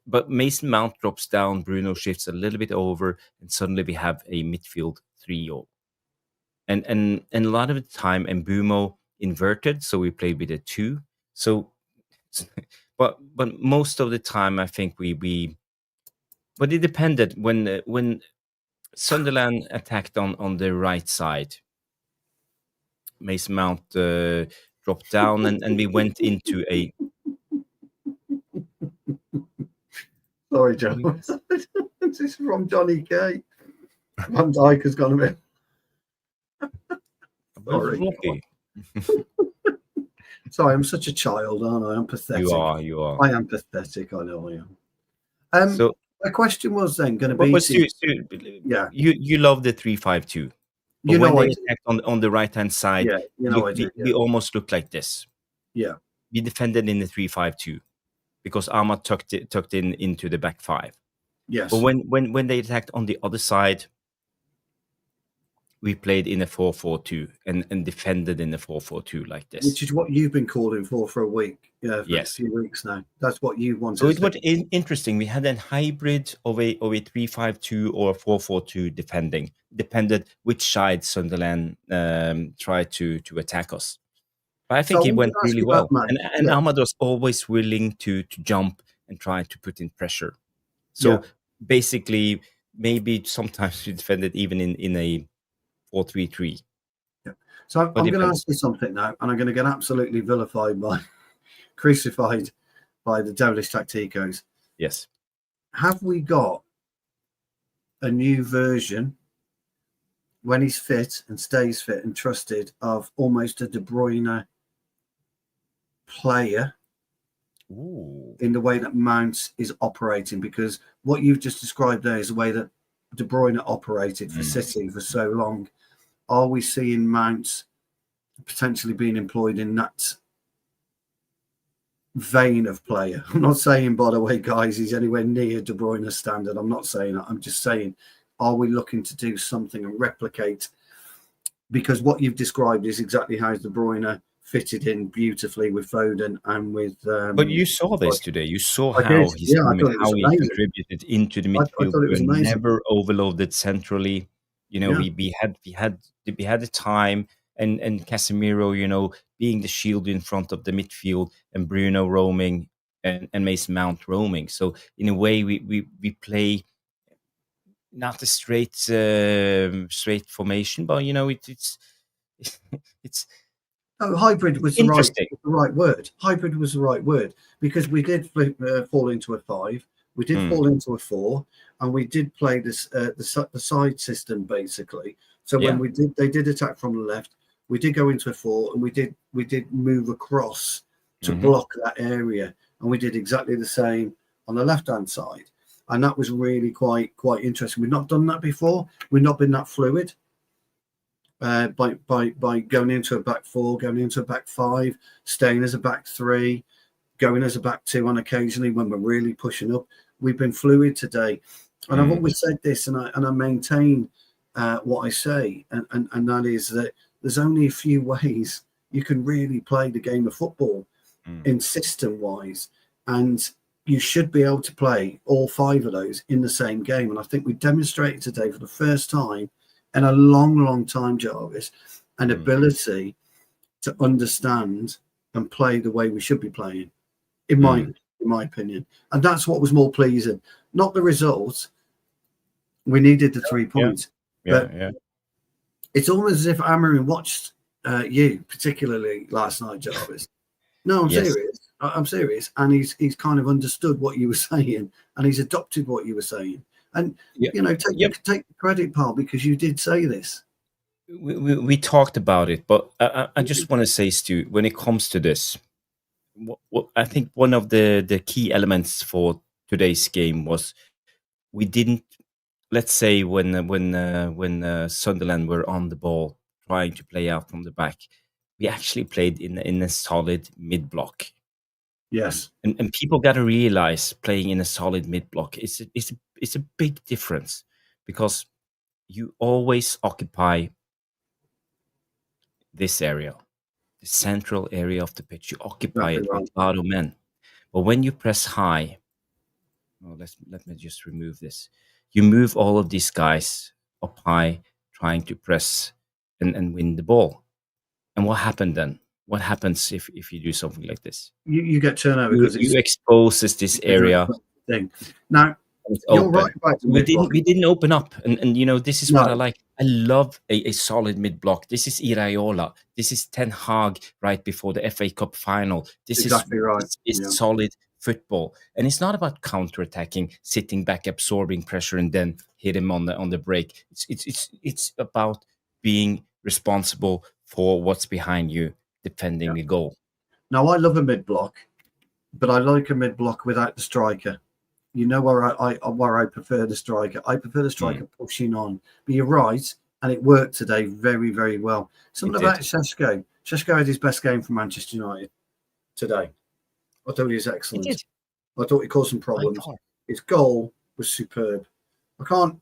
But Mason Mount drops down, Bruno shifts a little bit over, and suddenly we have a midfield trio. And a lot of the time, Mbumo inverted, so we played with a 2. So, but most of the time, I think but it depended when Sunderland attacked on the right side. Mason Mount dropped down, and we went into a. Sorry, Joe. This is from Johnny K. Van Dijk has gone a bit. Sorry. Sorry, I'm such a child, aren't I? I'm pathetic. You are. I am pathetic. I know I am. So my question was then going to be. Stu, yeah. You love the 3-5-2. But when they attacked on the right hand side, we almost looked like this. Yeah. We defended in the 3-5-2 because Ahmad tucked in into the back 5. Yes. But when they attacked on the other side, we played in a 4-4-2 and defended in a 4-4-2 like this. Which is what you've been calling for a week. Yeah, for a few weeks now. That's what you wanted. So it was interesting. We had a hybrid of a 3-5-2 or a 4-4-2 defending. Depended which side Sunderland tried to attack us. But I think it went really well. And Ahmad was always willing to jump and try to put in pressure. So basically, maybe sometimes we defended even in a 4-3-3. Yeah. So I'm going to ask you something now, and I'm going to get absolutely vilified crucified by the devilish tacticos. Yes. Have we got a new version when he's fit and stays fit and trusted of almost a De Bruyne player? Ooh. In the way that Mount is operating? Because what you've just described there is the way that De Bruyne operated for City for so long. Are we seeing Mount potentially being employed in that vein of player? I'm not saying, by the way, guys, he's anywhere near De Bruyne's standard. I'm not saying that. I'm just saying, are we looking to do something and replicate? Because what you've described is exactly how De Bruyne fitted in beautifully with Foden and with. But you saw this today. You saw how he contributed into the midfield. We were never overloaded centrally. We had the time, and Casemiro, being the shield in front of the midfield, and Bruno roaming, and Mason Mount roaming. So in a way, we play not a straight formation, but it's. Oh, hybrid was the right word. Hybrid was the right word because we did fall into a 5, we did fall into a 4, and we did play this the side system basically. So when they did attack from the left, we did go into a 4, and we did move across to block that area, and we did exactly the same on the left hand side, and that was really quite interesting. We've not done that before. We've not been that fluid. By going into a back 4, going into a back 5, staying as a back 3, going as a back 2 on occasionally when we're really pushing up. We've been fluid today, and I've always said this, and I maintain what I say, and that is that there's only a few ways you can really play the game of football in system wise, and you should be able to play all 5 of those in the same game. And I think we demonstrated today for the first time in a long time, Jarvis, an ability to understand and play the way we should be playing, in my in my opinion. And that's what was more pleasing. Not the result. We needed the 3 points. Yeah. It's almost as if Amorim watched you, particularly last night, Jarvis. No, I'm serious. I'm serious. And he's kind of understood what you were saying, and he's adopted what you were saying. And, take the credit, pal, because you did say this. We talked about it, but I just want to say, Stu, when it comes to this, I think one of the key elements for today's game was we didn't. Let's say when Sunderland were on the ball trying to play out from the back, we actually played in a solid mid block. Yes, and people got to realize playing in a solid mid block is a big difference, because you always occupy this area, the central area of the pitch. You occupy it with a lot of men. But when you press high, let me just remove this. You move all of these guys up high, trying to press and win the ball. And what happened then? What happens if you do something like this? You get turnover because you expose this area. Thing. Now, you're right about the we didn't open up, and this is what I like. I love a solid mid block. This is Iraola. This is Ten Hag right before the FA Cup final. This exactly right. Is solid football, and it's not about counter-attacking, sitting back, absorbing pressure, and then hit him on the break. It's about being responsible for what's behind you, defending the goal. Now, I love a mid block, but I like a mid block without the striker. You know where I prefer the striker. I prefer the striker pushing on. But you're right, and it worked today very, very well. Something about Sesko. Sesko had his best game for Manchester United today. I thought he was excellent. I thought he caused some problems. His goal was superb. I can't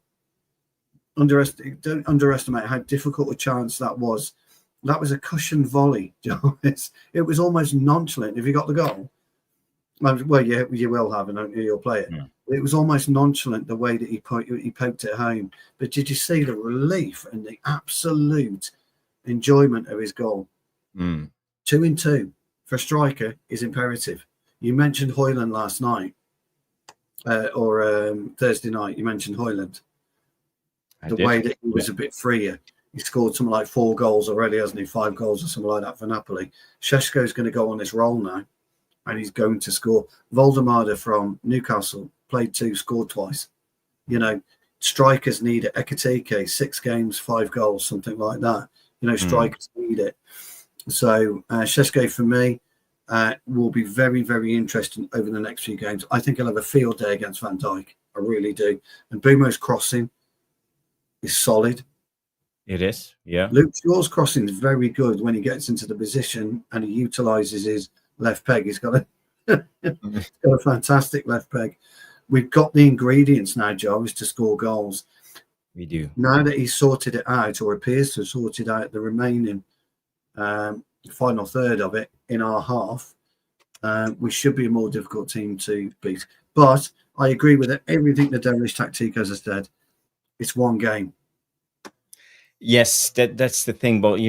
underestimate how difficult a chance that was. That was a cushioned volley, It was almost nonchalant. If you got the goal, well, you will have, and you'll play it. Yeah. It was almost nonchalant the way that he poked it home. But did you see the relief and the absolute enjoyment of his goal? 2-2 for a striker is imperative. You mentioned Højlund last night, or Thursday night. You mentioned Højlund. Way that he was a bit freer. He scored something like 4 goals already, hasn't he? 5 goals or something like that for Napoli. Šeško's going to go on this roll now, and he's going to score. Voldemade from Newcastle played 2, scored twice. Strikers need it. Ekitike, 6 games, 5 goals, something like that. Strikers need it. So Šeško for me will be very, very interesting over the next few games. I think he'll have a field day against Van Dijk. I really do. And Bumo's crossing is solid. It is, yeah. Luke Shaw's crossing is very good when he gets into the position and he utilises his left peg. He's got a fantastic left peg. We've got the ingredients now, Jarvis, to score goals. We do. Now that he's sorted it out, or appears to have sorted out the remaining final third of it in our half, we should be a more difficult team to beat. But I agree with everything the Devilish Tacticos has said. It's one game. Yes, that's the thing. But,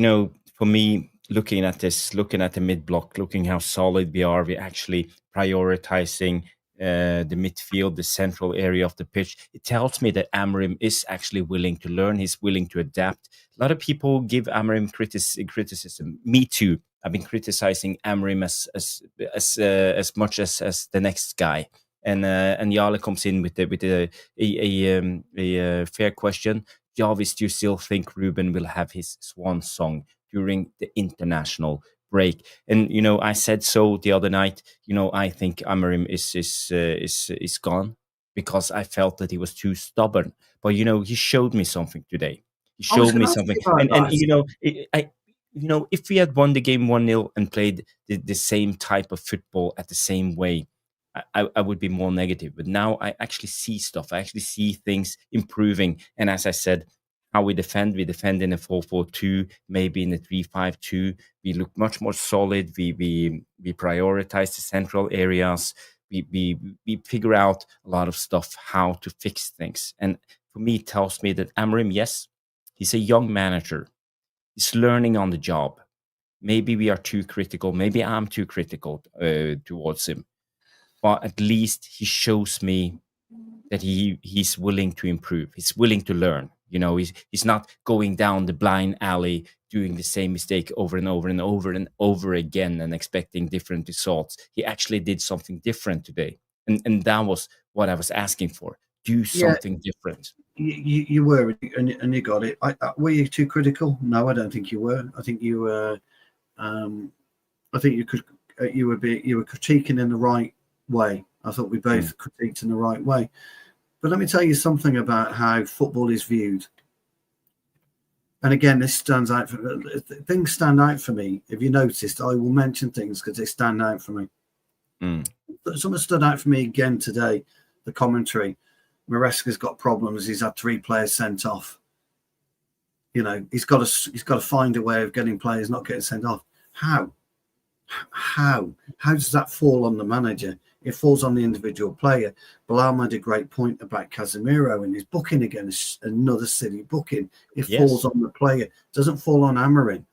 for me, looking at the mid-block, looking how solid we are, we're actually prioritizing the midfield, the central area of the pitch. It tells me that Amorim is actually willing to learn. He's willing to adapt. A lot of people give Amorim criticism. Me too. I've been criticizing Amorim as much as the next guy. And Jarle comes in with a fair question. Jarvis, do you still think Ruben will have his swan song during the international break? And I said so the other night. I think Amorim is gone because I felt that he was too stubborn. But he showed me something today. He showed me something, if we had won the game 1-0 and played the same type of football at the same way, I would be more negative. But now I actually see stuff. I actually see things improving. And as I said, how we defend in a 4-4-2, maybe in a 3-5-2. We look much more solid. We prioritize the central areas. We figure out a lot of stuff, how to fix things. And for me, it tells me that Amorim, yes, he's a young manager. He's learning on the job. Maybe we are too critical. Maybe I'm too critical towards him. but at least he shows me that he's willing to improve. He's willing to learn. He's not going down the blind alley, doing the same mistake over and over and over and over again and expecting different results. He actually did something different today. And that was what I was asking for. Do something different. You were, and you got it. Were you too critical? No, I don't think you were. I think you were. I think you were critiquing in the right way. I thought we both critiqued in the right way. But let me tell you something about how football is viewed. And again, this stands out. Things stand out for me. If you noticed, I will mention things because they stand out for me. Something stood out for me again today. The commentary. Maresca's got problems. He's had 3 players sent off. He's got to find a way of getting players not getting sent off. How does that fall on the manager? It falls on the individual player. Bilal made a great point about Casemiro and his booking again, another silly booking. It falls on the player. It doesn't fall on Amorim.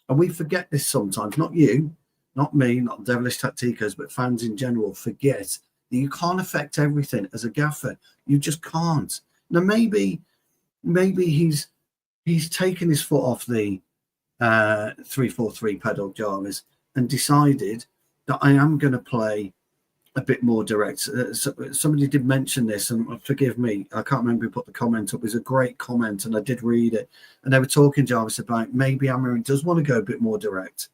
And we forget this sometimes. Not you, not me, not devilish tacticos, but fans in general forget that you can't affect everything as a gaffer. You just can't. Now, maybe he's taken his foot off the 3-4-3 pedal, Jarvis, and decided that I am going to play a bit more direct. Somebody did mention this, and forgive me, I can't remember who put the comment up. It was a great comment, and I did read it. And they were talking, Jarvis, about maybe Amorim does want to go a bit more direct.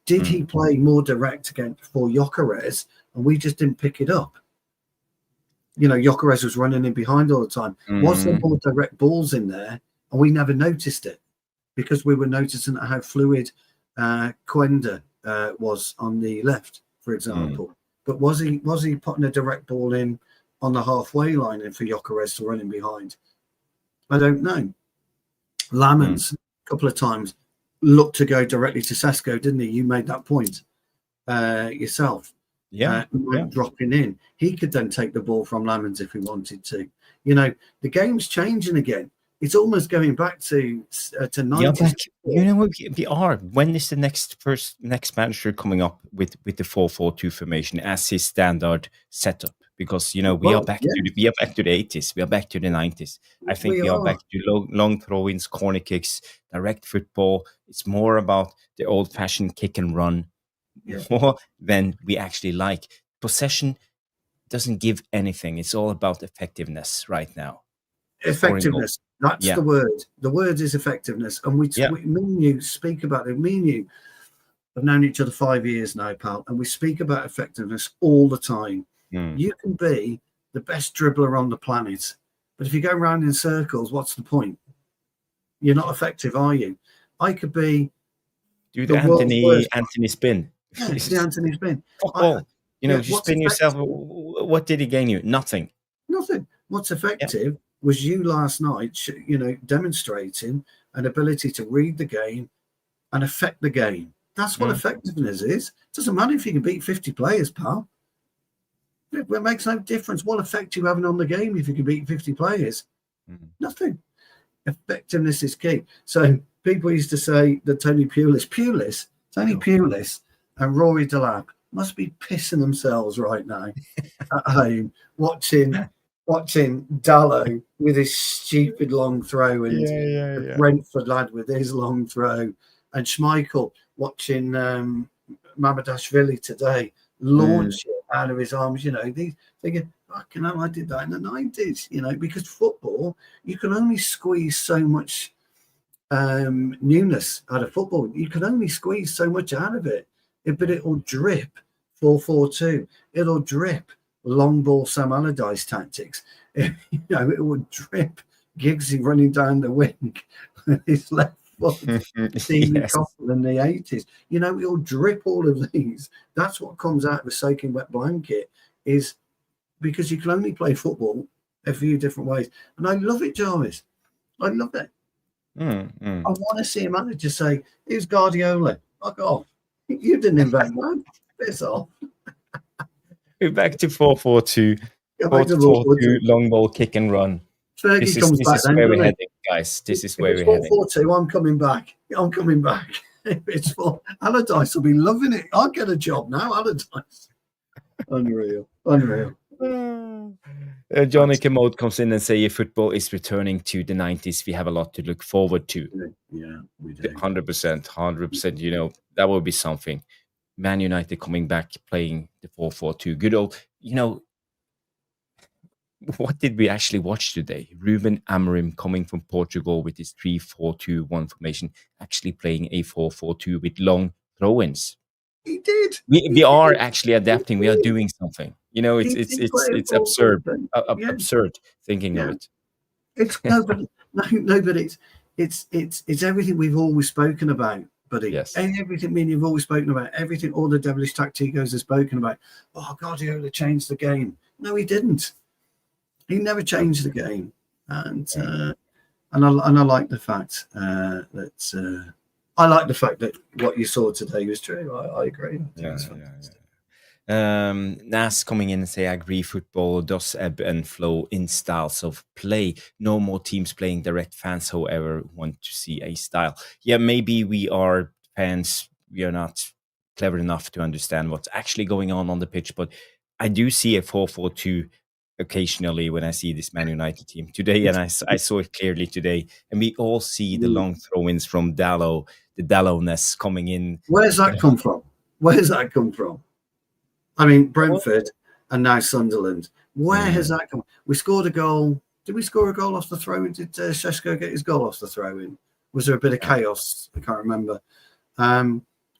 Did he play more direct for Gyökeres, and we just didn't pick it up? Gyökeres was running in behind all the time. Was there more direct balls in there, and we never noticed it because we were noticing how fluid Quenda was on the left, for example. But was he putting a direct ball in on the halfway line and for Gyökeres to run in behind? I don't know. Lammens, a couple of times, looked to go directly to Sesko, didn't he? You made that point yourself. Dropping in. He could then take the ball from Lammens if he wanted to. The game's changing again. It's almost going back to 90s. We are. When is the next manager coming up with the 4-4-2 formation as his standard setup? Because we are back to the 80s. We are back to the 90s. I think we are back to long throw-ins, corner kicks, direct football. It's more about the old-fashioned kick and run more than we actually like. Possession doesn't give anything. It's all about effectiveness right now. Effectiveness. That's the word. The word is effectiveness. And me and you speak about it. Me and you have known each other 5 years now, pal, and we speak about effectiveness all the time. You can be the best dribbler on the planet, but if you go around in circles, what's the point? You're not effective, are you? I could be the Anthony spin. Yeah, it's the Anthony spin. Football. You spin yourself. What did he gain you? Nothing. What's effective was you last night, demonstrating an ability to read the game and affect the game. That's what effectiveness is. It doesn't matter if you can beat 50 players, pal. It makes no difference. What effect you having on the game if you can beat 50 players? Nothing. Effectiveness is key. So people used to say that Tony Pulis and Rory Delap must be pissing themselves right now at home watching Dallo with his stupid long throw and the Brentford lad with his long throw, and Schmeichel watching Mamadashvili today launch it out of his arms. These thinking, fucking hell, I did that in the 90s. Because football, you can only squeeze so much newness out of football. You can only squeeze so much out of it, but it'll drip 4-4-2. It'll drip long ball Sam Allardyce tactics. It would drip Giggsy running down the wing with his left foot, Stevie Coppell in the 80s. It'll drip all of these. That's what comes out of a soaking wet blanket, is because you can only play football a few different ways. And I love it, Jarvis. I love it. I want to see a manager say, "Here's Guardiola. Fuck off. You didn't invent that. Piss off." We're back to 4-4-2. 4-4-2, long ball, kick and run. Fergie comes back. This is where we're heading, guys. This is where we're heading. 4-4-2, I'm coming back. If it's for Allardyce, will be loving it. I'll get a job now, Allardyce. Unreal. Johnny Commode comes in and say, if football is returning to the 90s, we have a lot to look forward to. Yeah, we do. 100%. You know, that would be something. Man United coming back, playing the 4-4-2. Good old, you know, what did we actually watch today? Ruben Amorim coming from Portugal with his 3-4-2-1 formation, actually playing a 4-4-2 with long throw-ins. He did. We are actually adapting. We are doing something. You know, it's absurd. Absurd thinking of it. It's but it's everything we've always spoken about, buddy. Yes. Everything me and you've always spoken about. Everything all the devilish tacticos have spoken about. Oh, Guardiola changed the game. No, he didn't. He never changed the game, and I like the fact that what you saw today was true. I agree. Nas coming in and say, I agree, football does ebb and flow in styles of play. No more teams playing direct. Fans, however, want to see a style. Yeah, maybe we are fans. We are not clever enough to understand what's actually going on the pitch, but I do see a 4-4-2 occasionally when I see this Man United team today, and I saw it clearly today, and we all see the long throw-ins from Dalot, the Dalot-ness coming in. Where's that come from? I mean, Brentford and now Sunderland. Where has that come? We scored a goal. Did we score a goal off the throw-in? Did Sesko get his goal off the throw-in? Was there a bit of chaos? I can't remember.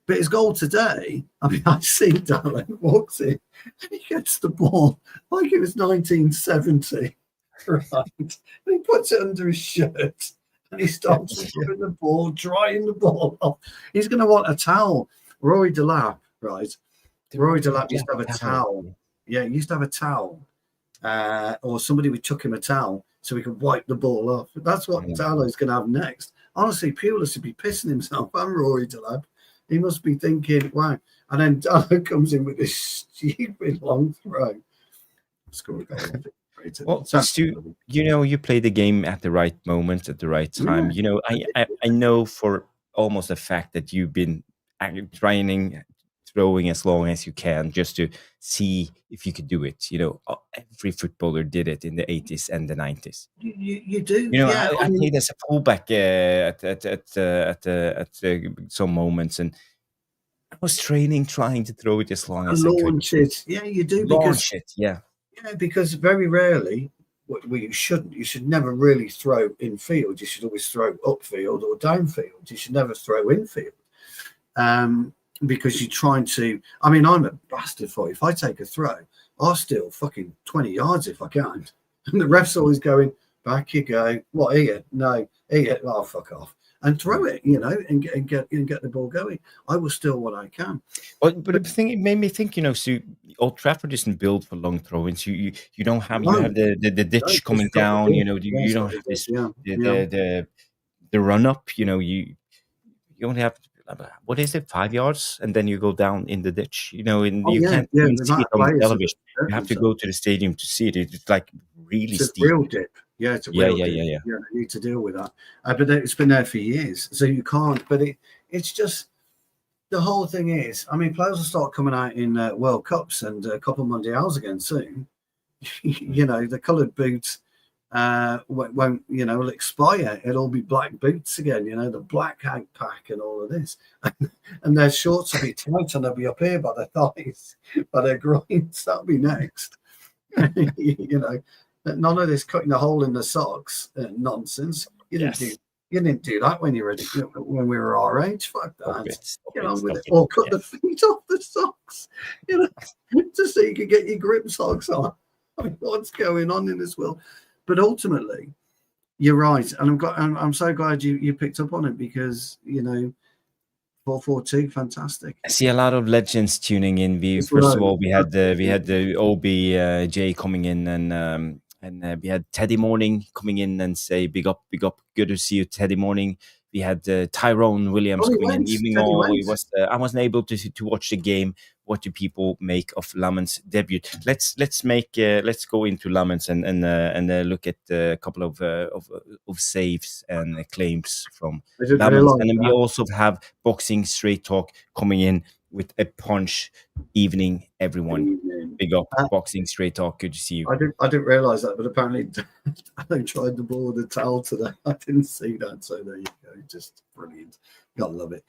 But his goal today, I mean, I see Dalot walks in and he gets the ball like it was 1970, right? And he puts it under his shirt and he starts throwing the ball, drying the ball off. He's going to want a towel. Rory Delap, right? Rory Delap used to have a towel. Yeah, he used to have a towel. Or somebody would chuck him a towel so he could wipe the ball off. That's what Dalot's going to have next. Honestly, Pulis should be pissing himself. I'm Rory Delap. He must be thinking, wow. And then Dalot comes in with this stupid long throw. Score a goal. Well, Stu, you know, you play the game at the right moment, at the right time. You know, I know for almost a fact that you've been throwing as long as you can just to see if you could do it. You know, every footballer did it in the 80s and the 90s. You do. You know, I played as a fullback at some moments, and I was trying to throw it as long as I could. Launch it. Yeah, you do. Because very rarely, you shouldn't. You should never really throw infield. You should always throw upfield or downfield. You should never throw infield. Because you're trying to. I mean, I'm a bastard for it. If I take a throw, I'll steal fucking 20 yards if I can. And the ref's always going, back you go. What, here? No, here. Oh, fuck off. And throw it, you know, and get the ball going. I will steal what I can. But the thing, it made me think, you know, so Old Trafford isn't built for long throw-ins. You don't have you have the ditch coming down. You know, you don't have this the run up. You know, you only have. What is it? 5 yards, and then you go down in the ditch. You know, and you can't even see it on television. You have to go to the stadium to see it. It's like really steep. Real dip. Yeah, it's a real dip. Yeah. I need to deal with that. But it's been there for years, so you can't. But it's just the whole thing is. I mean, players will start coming out in World Cups and Copa Mundials again soon. You know, the coloured boots won't, you know, will expire. It'll be black boots again, you know, the black out pack and all of this. And their shorts will be tight and they'll be up here by their thighs, by their groins. That'll be next. You know, none of this cutting a hole in the socks nonsense. You didn't do that when when we were our age. Fuck that. Get on with it. Or cut the feet off the socks, you know, just so you can get your grip socks on. I mean, what's going on in this world? But ultimately, you're right, and I'm so glad you picked up on it because, you know, 4-4-2, fantastic. I see a lot of legends tuning in. First of all, we had the OBJ coming in, and we had Teddy Morning coming in and say big up, good to see you, Teddy Morning. We had Tyrone Williams coming in. Evening all. I wasn't able to watch the game. What do people make of Lammens' debut? Let's go into Lammens and look at a couple of saves and claims from Lammens, and then we also have Boxing Straight Talk coming in with a punch. Evening, everyone. Big up, Boxing Straight Talk. Good to see you. I didn't realise that, but apparently I tried the ball with a towel today. I didn't see that, so there you go. Just brilliant. Gotta love it.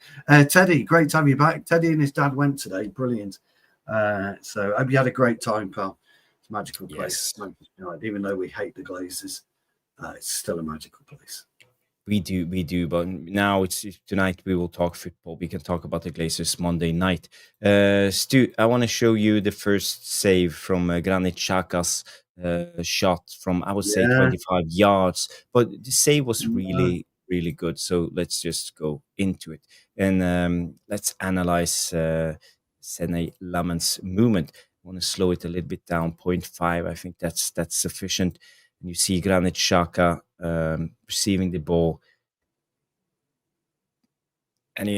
Teddy, great to have you back. Teddy and his dad went today. Brilliant. So I hope you had a great time, pal. It's a magical place. Yes. Even though we hate the Glazers, it's still a magical place. We do, but now it's tonight we will talk football. We can talk about the Glazers Monday night. Stu, I want to show you the first save from Granit Xhaka's shot from, I would say, 25 yards. But the save was really, really good. So let's just go into it. And let's analyze Arne Lammens' movement. I want to slow it a little bit down, 0.5. I think that's sufficient. And you see Granit Xhaka receiving the ball. And,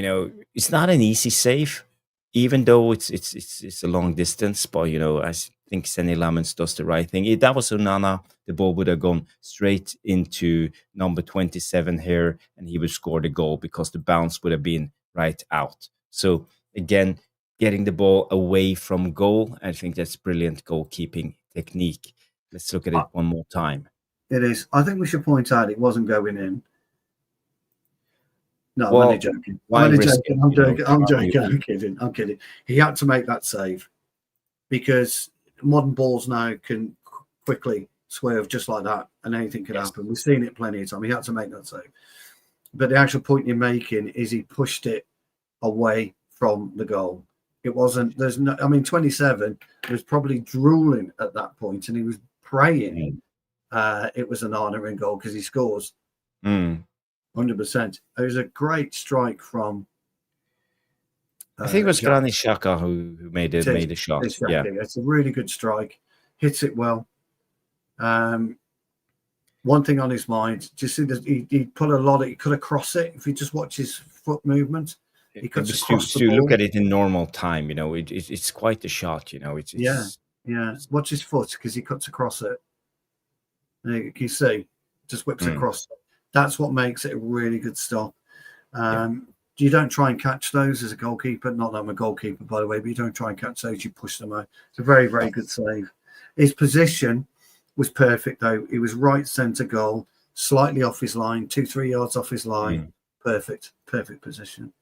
it's not an easy save, even though it's a long distance. But, I think Arne Lammens does the right thing. If that was Onana, the ball would have gone straight into number 27 here, and he would score the goal because the bounce would have been right out. So, again, getting the ball away from goal, I think that's brilliant goalkeeping technique. Let's look at it one more time. It is. I think we should point out it wasn't going in. No, well, I'm only joking. I'm kidding. He had to make that save because modern balls now can quickly swerve just like that and anything could happen. We've seen it plenty of times. He had to make that save. But the actual point you're making is he pushed it away from the goal. It wasn't, 27 was probably drooling at that point and he was praying it was an Arne in goal because he scores 100%. It was a great strike from I think it was Granit Xhaka who made a shot. Exactly. Yeah, it's a really good strike. Hits it well. One thing on his mind, do you see that he put a lot of, he could have crossed it if you just watch his foot movement. He could have crossed the ball. Look at it in normal time, it's quite a shot, Yeah. Watch his foot because he cuts across it. And you see, just whips it across. That's what makes it a really good stop. You don't try and catch those as a goalkeeper. Not that I'm a goalkeeper, by the way, but you don't try and catch those. You push them out. It's a very, very good save. His position was perfect, though. He was right centre goal, slightly off his line, 2-3 yards off his line. Perfect position.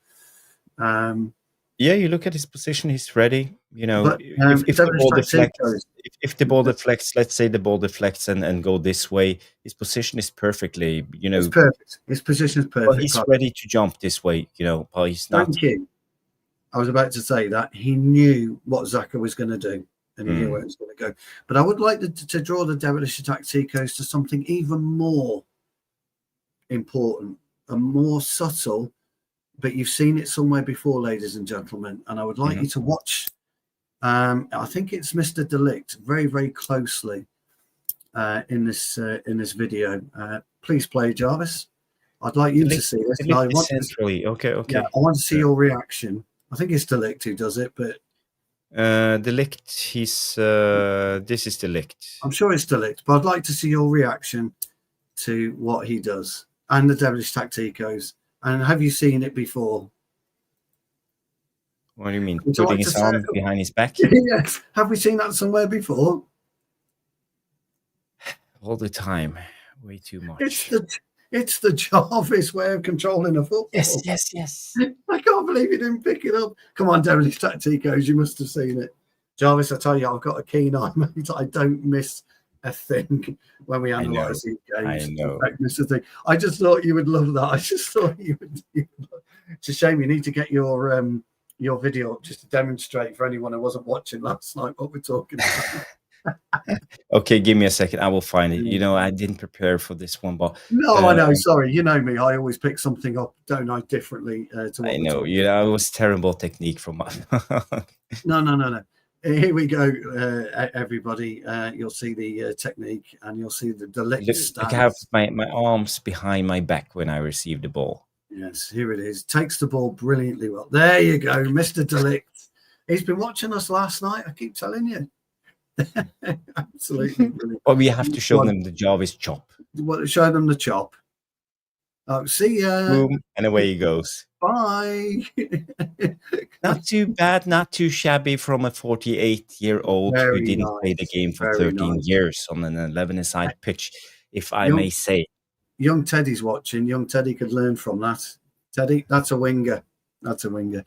You look at his position, he's ready. If the ball deflects, let's say the ball deflects and go this way, his position is perfectly, It's perfect. His position is perfect. Well, he's ready to jump this way, but he's not. Thank you. I was about to say that. He knew what Xhaka was going to do and he knew where it was going to go. But I would like to draw the devilish tacticos to something even more important and more subtle. But you've seen it somewhere before, ladies and gentlemen, and I would like you to watch. I think it's Mr. De Ligt very, very closely in this video. Please play, Jarvis. I'd like you to see this. Okay. Yeah, I want to see your reaction. I think it's De Ligt who does it, but De Ligt. This is De Ligt. I'm sure it's De Ligt, but I'd like to see your reaction to what he does and the devilish tacticos. And have you seen it before? What do you mean? Putting his arm behind his back? Yes. Have we seen that somewhere before? All the time. Way too much. It's the Jarvis way of controlling a football. Yes. I can't believe you didn't pick it up. Come on, devilish tacticos, you must have seen it. Jarvis, I tell you, I've got a keen eye, mate. I don't miss a thing when we analyse these games. I know. I just thought you would love that. I just thought you would. It's a shame you need to get your video up just to demonstrate for anyone who wasn't watching last night what we're talking about. Okay, give me a second. I will find it. I didn't prepare for this one, but no, I know. Sorry, you know me. I always pick something up, don't I? Differently to what I know. It was terrible technique from. No. Here we go, everybody. You'll see the technique and you'll see the delicious Look, I have my arms behind my back when I receive the ball. Yes, here it is. Takes the ball brilliantly well. There you go, Mr. De Ligt. He's been watching us last night, I keep telling you. Absolutely brilliant. Well, we have to show them the Jarvis chop. Show them the chop. Oh, see ya. Boom, and away he goes. Bye. Not too bad, not too shabby from a 48-year-old who Very didn't play the nice. game for Very 13 nice. years on an 11-a-side pitch, if I Young, may say. young Teddy's watching. Young Teddy could learn from that. Teddy, that's a winger. That's a winger.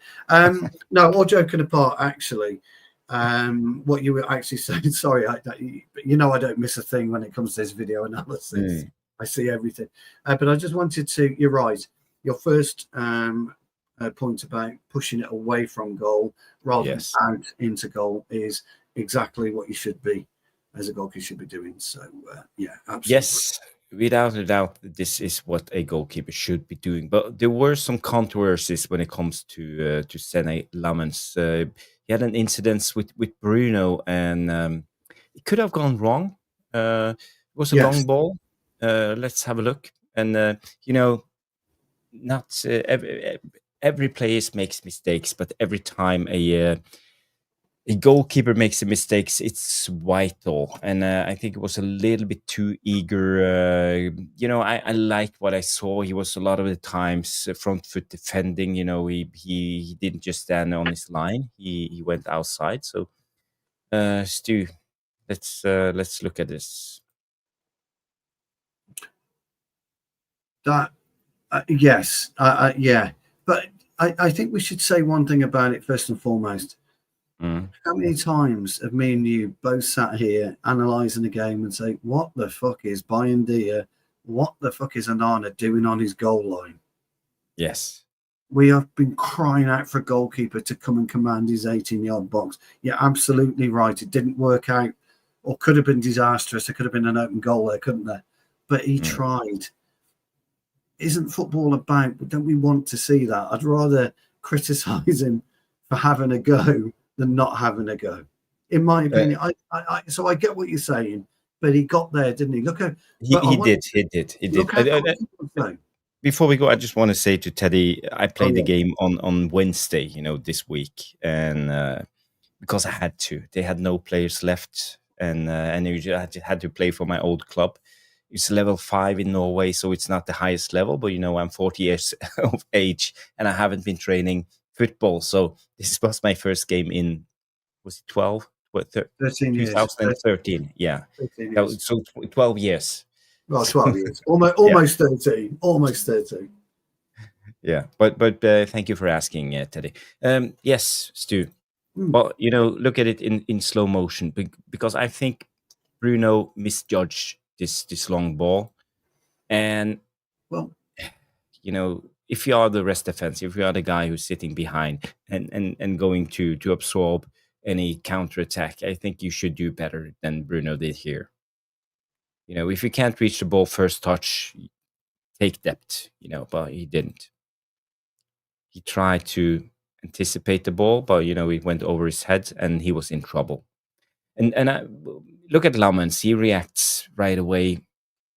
No, all joking apart, actually, what you were actually saying, sorry, I don't miss a thing when it comes to this video analysis. I see everything. But I just wanted to, you're right, your first point about pushing it away from goal rather than out into goal is exactly what you should be, as a goalkeeper should be doing. So, yeah, absolutely. Yes, without a doubt, this is what a goalkeeper should be doing. But there were some controversies when it comes to Arne Lammens. He had an incident with Bruno, and it could have gone wrong. It was a long ball. Let's have a look. And not every player makes mistakes, but every time a goalkeeper makes a mistakes, it's vital. And I think it was a little bit too eager. I liked what I saw. He was a lot of the times front foot defending. He didn't just stand on his line. He went outside. So, Stu, let's look at this. That yes, yeah, but I think we should say one thing about it first and foremost. How many times have me and you both sat here analysing a game and say, what the fuck is Bayindia? What the fuck is Onana doing on his goal line? Yes. We have been crying out for a goalkeeper to come and command his 18-yard box. You're absolutely right. It didn't work out, or could have been disastrous. There could have been an open goal there, couldn't there? But he tried. Isn't football about, don't we want to see that? I'd rather criticise him for having a go than not having a go, in my opinion. So I get what you're saying, but he got there, didn't he? Look at he did. Before we go, I just want to say to Teddy, I played the game on Wednesday, this week, and because I had to. They had no players left, and I had to play for my old club. It's level 5 in Norway, so it's not the highest level, but I'm 40 years of age, and I haven't been training football. So this was my first game in, was it 12? What, 13 years. 2013, yeah. 13 years. So 12 years. Well, 12 years. Almost 13. Almost 13. Yeah, but thank you for asking, Teddy. Yes, Stu. But, look at it in slow motion, because I think Bruno misjudged this long ball. And, well, if you are the rest defense, if you are the guy who's sitting behind and going to absorb any counterattack, I think you should do better than Bruno did here. If you can't reach the ball first touch, take depth, but he didn't. He tried to anticipate the ball, but, it went over his head and he was in trouble. And I, look at Lammens, he reacts right away.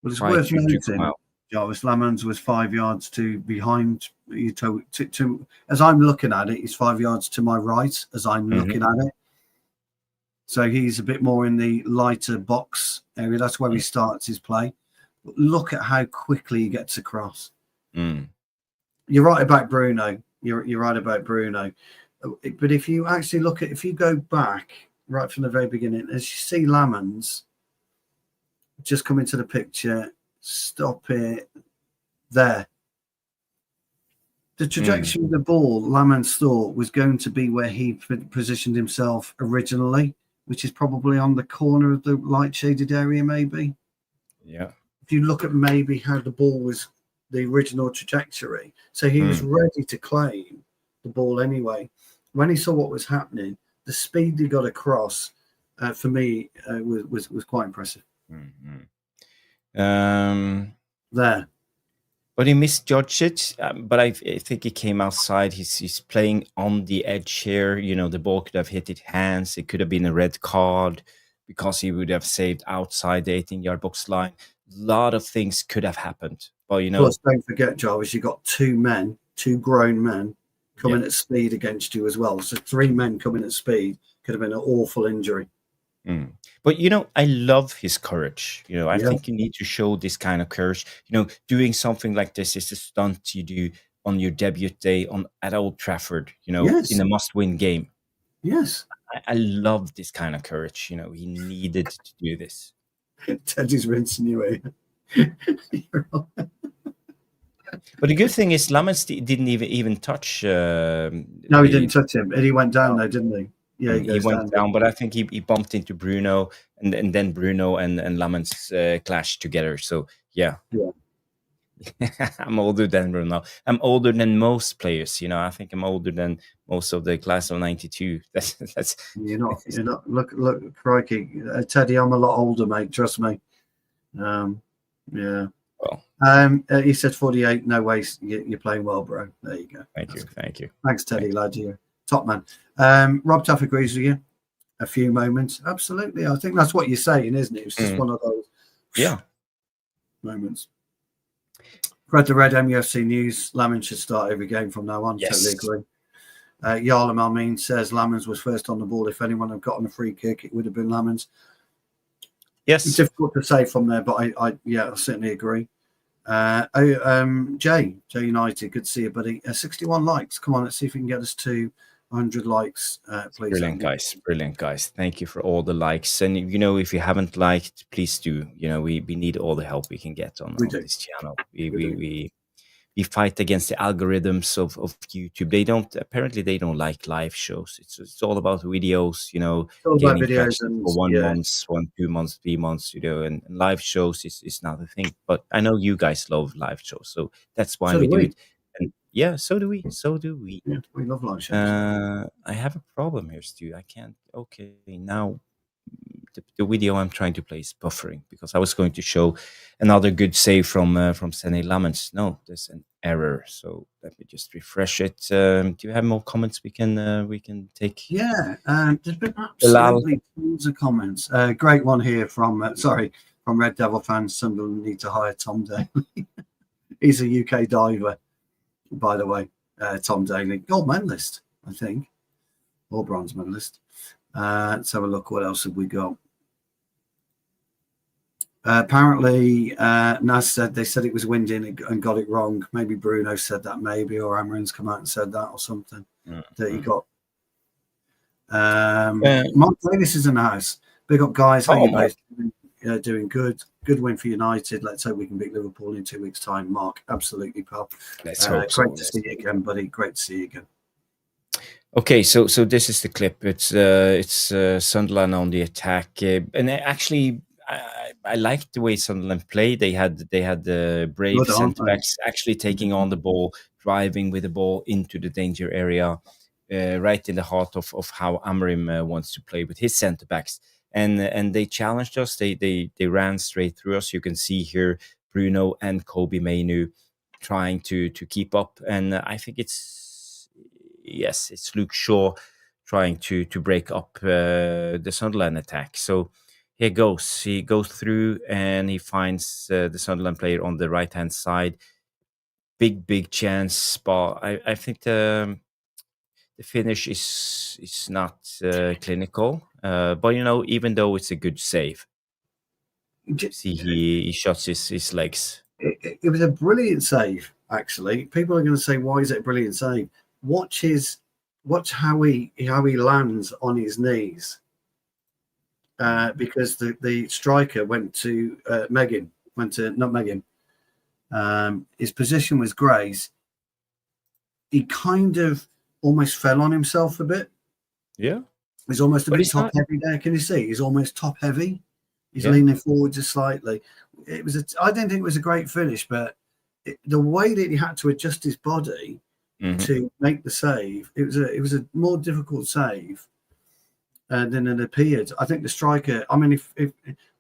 Well, it's worth noting, Jarvis, Lammens was 5 yards behind you. As I'm looking at it, he's 5 yards to my right as I'm looking at it. So he's a bit more in the lighter box area. That's where he starts his play. But look at how quickly he gets across. You're right about Bruno. You're right about Bruno. But if you actually if you go back right from the very beginning, as you see Lammens just come into the picture, stop it there. The trajectory of the ball, Lammens thought, was going to be where he positioned himself originally, which is probably on the corner of the light shaded area, maybe. Yeah. If you look at maybe how the ball was, the original trajectory. So he was ready to claim the ball anyway. When he saw what was happening, the speed he got across, for me, was quite impressive. There. But he misjudged it. But I think he came outside. He's playing on the edge here. The ball could have hit his hands. It could have been a red card because he would have saved outside the 18-yard box line. A lot of things could have happened. But, Plus, don't forget, Jarvis, you got two grown men coming at speed against you as well. So 3 men coming at speed could have been an awful injury. Mm. But I love his courage. I Yeah. think you need to show this kind of courage. Doing something like this is a stunt you do on your debut day at Old Trafford. In Yes. a must-win game. Yes. I love this kind of courage. He needed to do this. Teddy's rinsing you in. But the good thing is, Lammens didn't even touch. No, he didn't touch him. And he went down though, didn't he? Yeah, he He goes went down. down, but I think he bumped into Bruno, and then Bruno and Lammens clashed together. So yeah. I'm older than Bruno. I'm older than most players. I think I'm older than most of the class of '92. That's. You're not. Look, crikey, Teddy. I'm a lot older, mate. Trust me. Yeah. Well, he said 48. No way. You're playing well, bro. There you go. Thank you. Thanks, Teddy, lad. You're top man. Rob Tuff agrees with you. A few moments. Absolutely. I think that's what you're saying, isn't it? It's just one of those moments. Read the Red MUFC news. Lammens should start every game from now on. Yes. Totally agree. Yarlam Almin says Lammens was first on the ball. If anyone had gotten a free kick, it would have been Lammens. Yes. It's difficult to say from there, but I certainly agree. Jay United, good to see you, buddy. 61 likes. Come on, let's see if we can get us to 100 likes, please. Brilliant guys. Thank you for all the likes. And if you haven't liked, please do. We need all the help we can get on this channel. We fight against the algorithms of YouTube. They don't like live shows. It's all about videos, gaining traction for 1 month, 2 months, 3 months, and live shows is not a thing. But I know you guys love live shows, so that's why we do it. And yeah, so do we. Yeah, we love live shows. I have a problem here, Stu. I can't. Okay, now the video I'm trying to play is buffering because I was going to show another good save from Arne Lammens. No, there's an error. So let me just refresh it. Do you have more comments we can take? Yeah, there's been absolutely tons of comments. Great one here from Red Devil fans. Sunderland need to hire Tom Daly. He's a UK diver, by the way. Tom Daly, gold medalist, I think, or bronze medalist. Let's have a look. What else have we got? Apparently, Naz said they said it was windy and got it wrong. Maybe Bruno said that, maybe, or Amorim's come out and said that, or something that he got. Mark Davis is in the house. Big up, guys. How you both doing? Good. Good win for United. Let's hope we can beat Liverpool in 2 weeks' time. Mark, absolutely, pal. Let's hope so. Great to see you again, buddy. Great to see you again. Okay, so this is the clip. It's Sunderland on the attack, and actually, I liked the way Sunderland played. They had the brave centre backs actually taking on the ball, driving with the ball into the danger area, right in the heart of how Amorim wants to play with his centre backs. And they challenged us. They ran straight through us. You can see here Bruno and Kobe Mainu trying to keep up, and I think it's Luke Shaw trying to break up the Sunderland attack. So here goes. He goes through and he finds the Sunderland player on the right-hand side. Big chance, but I think the finish is not clinical. But even though it's a good save, see he shots his legs. It was a brilliant save. Actually, people are going to say, "Why is it a brilliant save?" Watch how he lands on his knees, because the striker went to not Megan. His position was Gray's. He kind of almost fell on himself a bit. Yeah, he's almost a bit top heavy there. Can you see? He's almost top heavy. He's leaning forward just slightly. I didn't think it was a great finish, but the way that he had to adjust his body to make the save, it was a more difficult save than it appeared. I think the striker. I mean, if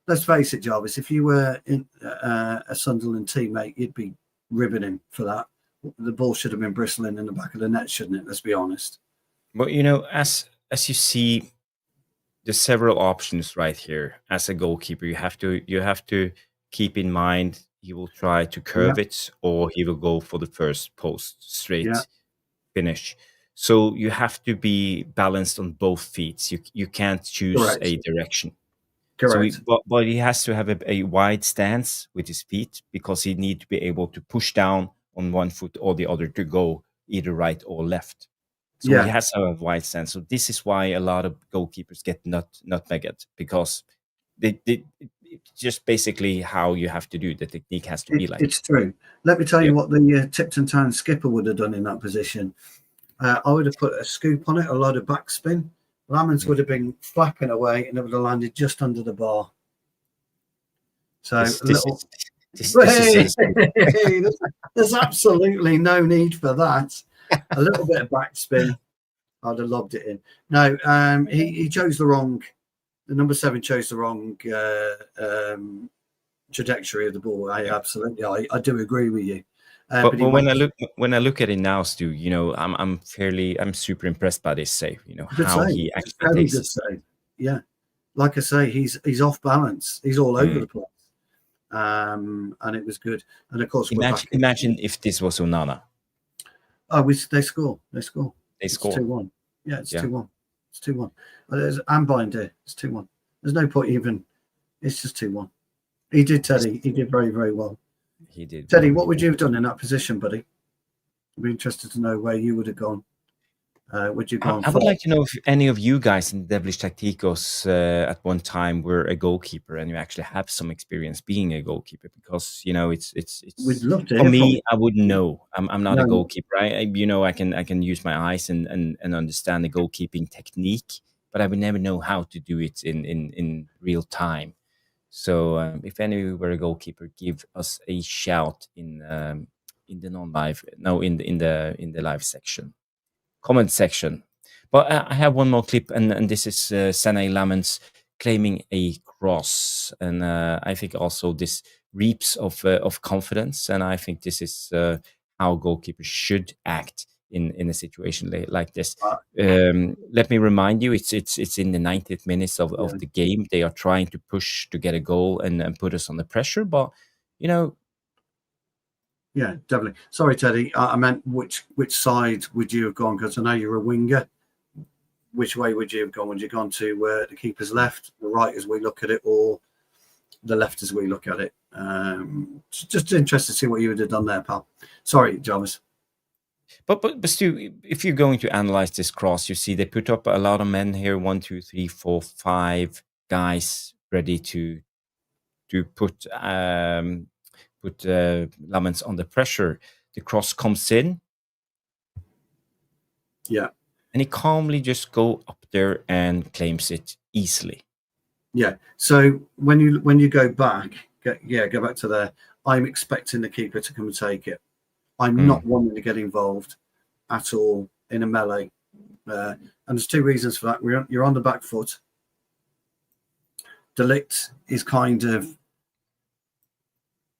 let's face it, Jarvis, if you were in a Sunderland teammate, you'd be ribbing him for that. The ball should have been bristling in the back of the net, shouldn't it? Let's be honest. But as you see, there's several options right here. As a goalkeeper, you have to keep in mind he will try to curve it, or he will go for the first post straight finish. So you have to be balanced on both feet. You can't choose Correct. a direction. Correct. But he has to have a wide stance with his feet because he need to be able to push down on one foot or the other to go either right or left. So he has to have a wide stance. So this is why a lot of goalkeepers get nutmegged, because it's just basically how you have to do. The technique has to be like. It's true. Let me tell you what the Tipton Town skipper would have done in that position. I would have put a scoop on it, a load of backspin. Lammens would have been flapping away, and it would have landed just under the bar. So there's absolutely no need for that. A little bit of backspin, I'd have lobbed it in. No, he chose the wrong. The number 7 chose the wrong trajectory of the ball. I do agree with you. But when I look at it now, Stu, you know, I'm super impressed by this save. You know how he actually takes it. Save. Yeah, like I say, he's off balance. He's all over the place, and it was good. And of course, imagine if this was Onana. Oh, they score. They score. They score. 2-1. Yeah, it's 2-1. It's 2-1. There's Ambinder. It's 2-1. There's no point even. It's just 2-1. He did, Teddy. He did very, very well. He did. Teddy, what would you have done in that position, buddy? I'd be interested to know where you would have gone. Would you go? I would like to know if any of you guys in Devilish Tacticos at one time were a goalkeeper and you actually have some experience being a goalkeeper, because you know it's we'd love to for me. I wouldn't know. I'm not a goalkeeper. I can use my eyes and understand the goalkeeping technique, but I would never know how to do it in real time. So if any of you were a goalkeeper, give us a shout in the non-live, in the live section, comment section. But I have one more clip, and this is Arne Lammens claiming a cross, and I think also this reaps of confidence, and I think this is how goalkeepers should act in a situation like this. Let me remind you, it's in the 90th minutes of the game. They are trying to push to get a goal and put us under pressure, but you know. Yeah, definitely. Sorry, Teddy. I meant which side would you have gone? Because I know you're a winger. Which way would you have gone? Would you have gone to the keeper's left, the right as we look at it, or the left as we look at it? Just interested to see what you would have done there, pal. Sorry, Jarvis. But Stu, if you're going to analyze this cross, you see they put up a lot of men here, 1, 2, 3, 4, 5 guys ready to put Lammens under pressure. The cross comes in. Yeah. And he calmly just go up there and claims it easily. Yeah. So when you go back, go back to there. I'm expecting the keeper to come and take it. I'm not wanting to get involved at all in a melee. And there's 2 reasons for that. You're on the back foot. De Ligt is kind of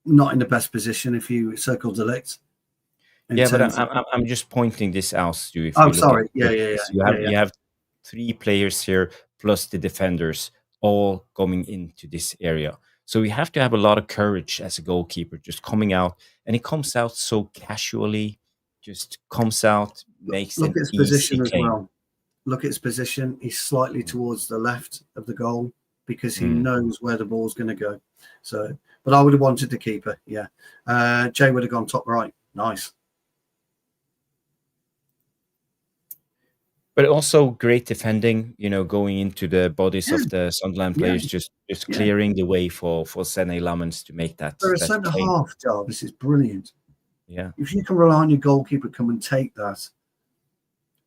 not in the best position if you circle De Ligt. Yeah, but I'm just pointing this out, Stu. Sorry. Yeah. You have 3 players here plus the defenders all coming into this area. So we have to have a lot of courage as a goalkeeper, just coming out, and he comes out so casually, just comes out, makes look an at his easy position claim. as well. Look at his position. He's slightly towards the left of the goal because he knows where the ball's going to go. So, but I would have wanted the keeper. Yeah, Jay would have gone top right. Nice. But also great defending, you know, going into the bodies of the Sunderland players, just clearing the way for Arne Lammens to make that. For a centre half, Jarvis, is brilliant. Yeah. If you can rely on your goalkeeper come and take that,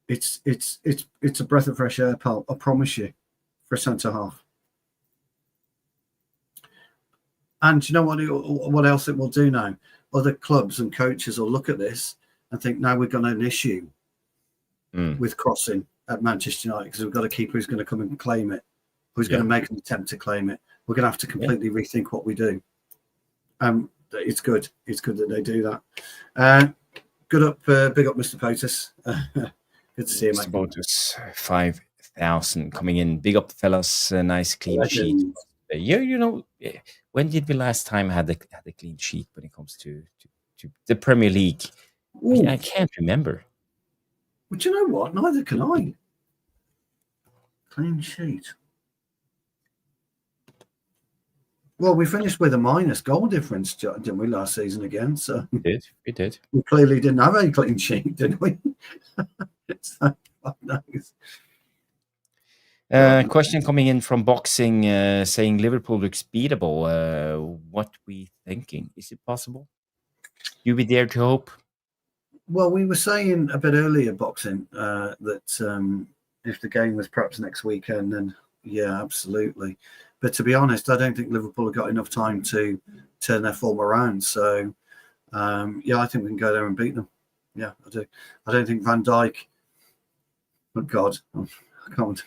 it's a breath of fresh air, pal. I promise you, for a centre half. And you know what else it will do now? Other clubs and coaches will look at this and think, now we've got an issue with crossing at Manchester United because we've got a keeper who's going to come and claim it, who's going to make an attempt to claim it. We're going to have to completely rethink what we do. It's good. It's good that they do that. Big up, Mr. Potus. Good to see you, mate. Mr. Potus, 5,000 coming in. Big up, fellas. A nice clean sheet. You know, when did we last time had a clean sheet when it comes to the Premier League? I can't remember. But you know what? Neither can I. Clean sheet. Well, we finished with a minus goal difference, didn't we, last season again? So We did. we clearly didn't have a clean sheet, did we? So, nice. Question coming in from boxing, saying Liverpool looks beatable. What we thinking? Is it possible? You be there to hope? Well, we were saying a bit earlier, boxing, that if the game was perhaps next weekend, then yeah, absolutely. But to be honest, I don't think Liverpool have got enough time to turn their form around. So, yeah, I think we can go there and beat them. Yeah, I do. I don't think Van Dijk. Oh God, I can't.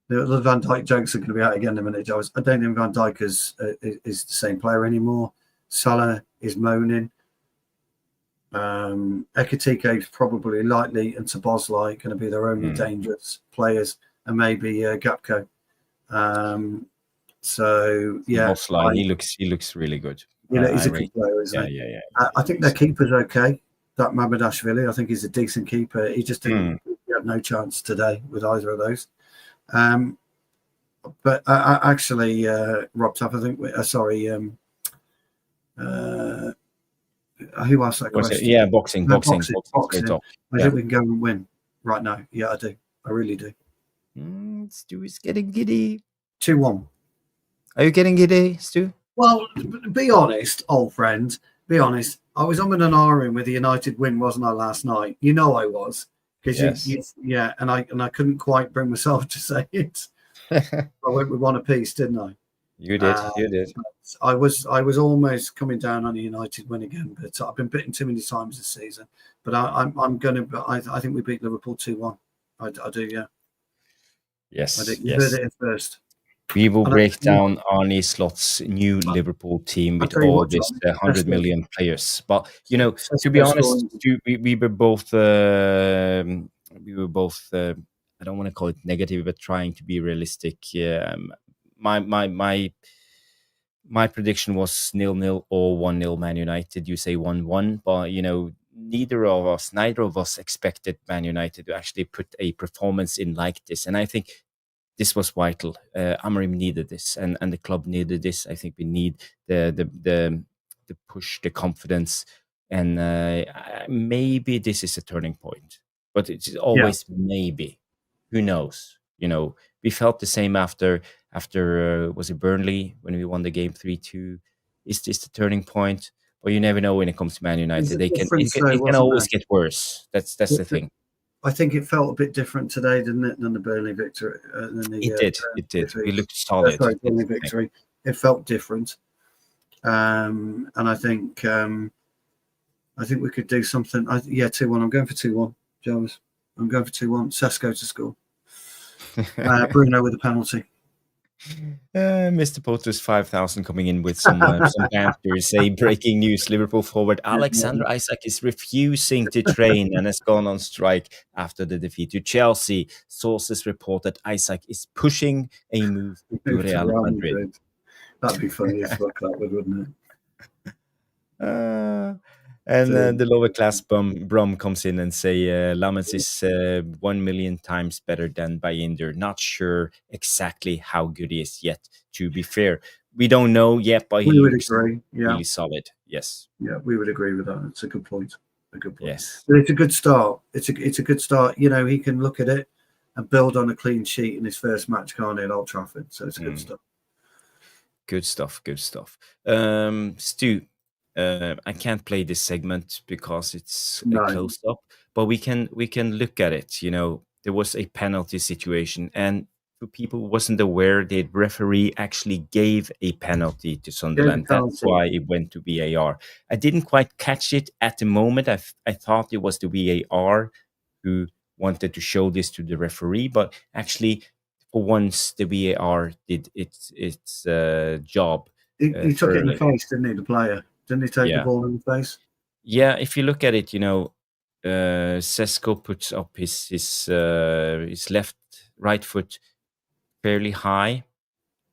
The Van Dijk jokes are going to be out again in a minute, Jarvis. I don't think Van Dijk is the same player anymore. Salah is moaning. Ekitike is probably likely, and Szoboszlai going to be their only dangerous players, and maybe Gakpo. So yeah, he looks really good. He's a good player, isn't he? Yeah. I think their keeper's okay. That Mamardashvili, I think he's a decent keeper. He just didn't. He had no chance today with either of those. But actually, Rob Taff, I think. Who asked that question? Yeah, boxing. I think we can go and win right now. Yeah, I do. I really do. Stu is getting giddy. 2-1. Are you getting giddy, Stu? Well, be honest, old friend. Be honest. I was on an Amorim with the United win, wasn't I, last night? You know I was. Because yes. and I couldn't quite bring myself to say it. I went with one apiece, didn't I? You did. I was almost coming down on a United win again, but I've been bitten too many times this season. But I'm going to. I think we beat Liverpool 2-1. I do, yeah. Yes. I think you heard it in first. We will break down Arne Slot's new Liverpool team with all these 100 million players. But to be honest, we were both. I don't want to call it negative, but trying to be realistic. My prediction was 0-0 or 1-0 Man United. You say 1-1, but neither of us expected Man United to actually put a performance in like this, and I think this was vital. Amorim needed this, and the club needed this. I think we need the push, the confidence, and maybe this is a turning point. But it's always maybe. Who knows? We felt the same after was it Burnley when we won the game 3-2? Is this the turning point? Well, you never know when it comes to Man United. It can always get worse. That's the thing. I think it felt a bit different today, didn't it, than the Burnley victory? It did. We looked solid. Burnley victory. It felt different, and I think we could do something. 2-1. I'm going for 2-1, Jarvis. I'm going for 2-1. Sesko to score. Bruno with a penalty. Mr. Potter's 5,000 coming in with some banter. Say breaking news: Liverpool forward Alexander Isak is refusing to train and has gone on strike after the defeat to Chelsea. Sources report that Isak is pushing a move to Real Madrid. That'd be funny if that wouldn't it? And the lower class Brum comes in and say Lammens is 1 million times better than Bayindir. Not sure exactly how good he is yet, to be fair. We don't know yet, but he looks really solid. Yes. Yeah, we would agree with that. It's a good point. Yes. But it's a good start. It's a good start. He can look at it and build on a clean sheet in his first match, can't he, at Old Trafford? So it's a good start. Good stuff. Stu, I can't play this segment because it's closed up, but we can look at it. There was a penalty situation, and for people who wasn't aware, the referee actually gave a penalty to Sunderland. That's why it went to VAR. I didn't quite catch it at the moment. I thought it was the VAR who wanted to show this to the referee, but actually, for once, the VAR did its job. He took it in the face, didn't he, the player? Didn't he take the ball in the face? Yeah, if you look at it, Sesko puts up his right foot fairly high.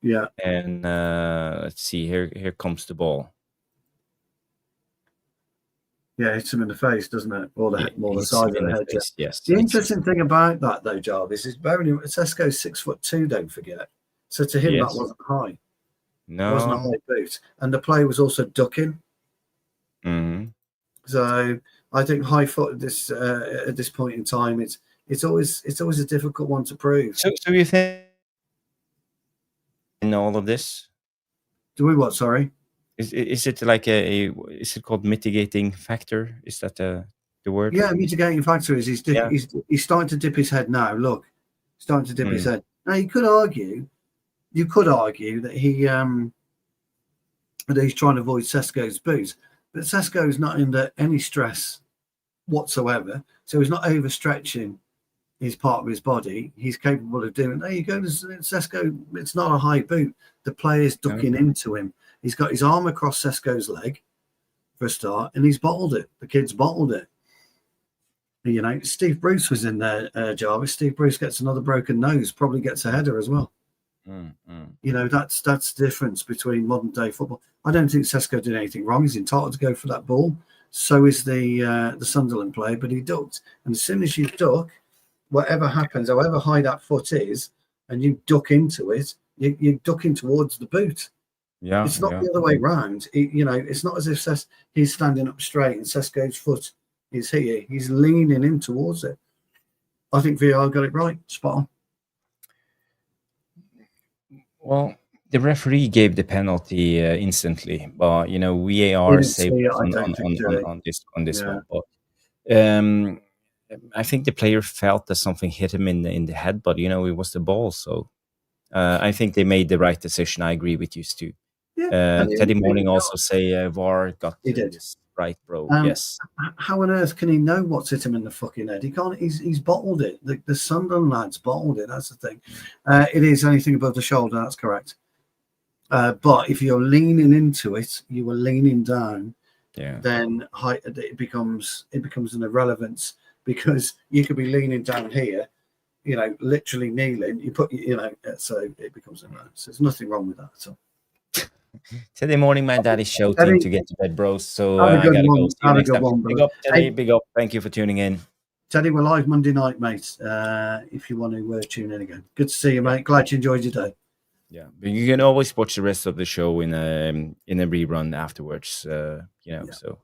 Yeah. And let's see, here comes the ball. Yeah, hits him in the face, doesn't it? Or the more the Hits side him of in the the head. face. Yes. The interesting thing about that, though, Jarvis, is Sesko's 6'2", don't forget. So to him, that wasn't high. No. It wasn't a high boot. And the play was also ducking. Mm-hmm. So I think high foot at this point in time, it's always a difficult one to prove. So you think in all of this? Do we what? Sorry. Is it like is it called mitigating factor? Is that the word? Yeah, mitigating factor is he's starting to dip his head now. Look, starting to dip his head. Now you could argue that he's trying to avoid Sesko's boot, but Sesko is not under any stress whatsoever, so he's not overstretching his part of his body. He's capable of doing. There you go, Sesko. It's not a high boot. The player's ducking into him. He's got his arm across Sesko's leg for a start, and he's bottled it. The kid's bottled it. You know, Steve Bruce was in there, Jarvis. Steve Bruce gets another broken nose, probably gets a header as well. You know, that's the difference between modern day football. I don't think Sesko did anything wrong. He's entitled to go for that ball. So is the Sunderland player, but he ducked. And as soon as you duck, whatever happens, however high that foot is, and you duck into it, you're ducking towards the boot. Yeah, it's not the other way round. You know, it's not as if he's standing up straight and Sesko's foot is here. He's leaning in towards it. I think VAR got it right. Spot on. Well, the referee gave the penalty instantly, but you know VAR saved on this one. But I think the player felt that something hit him in the head, but you know it was the ball. So I think they made the right decision. I agree with you, Stu. Yeah, Teddy Morning also say VAR got this right, bro. Yes. How on earth can he know what's hit him in the fucking head? He can't. He's bottled it. The Sunderland lads bottled it. That's the thing. It is anything above the shoulder. That's correct. But if you're leaning into it, you were leaning down. Yeah. Then it becomes an irrelevance because you could be leaning down here, you know, literally kneeling. You put, you know, so it becomes irrelevance. There's nothing wrong with that at all. Today morning, my dad is shouting to get to bed, bros. So I gotta go. See you next time. Big up, Teddy. Big up. Thank you for tuning in. Teddy, we're live Monday night, mate. If you want to tune in again. Good to see you, mate. Glad you enjoyed your day. Yeah, but you can always watch the rest of the show in a rerun afterwards. You know, so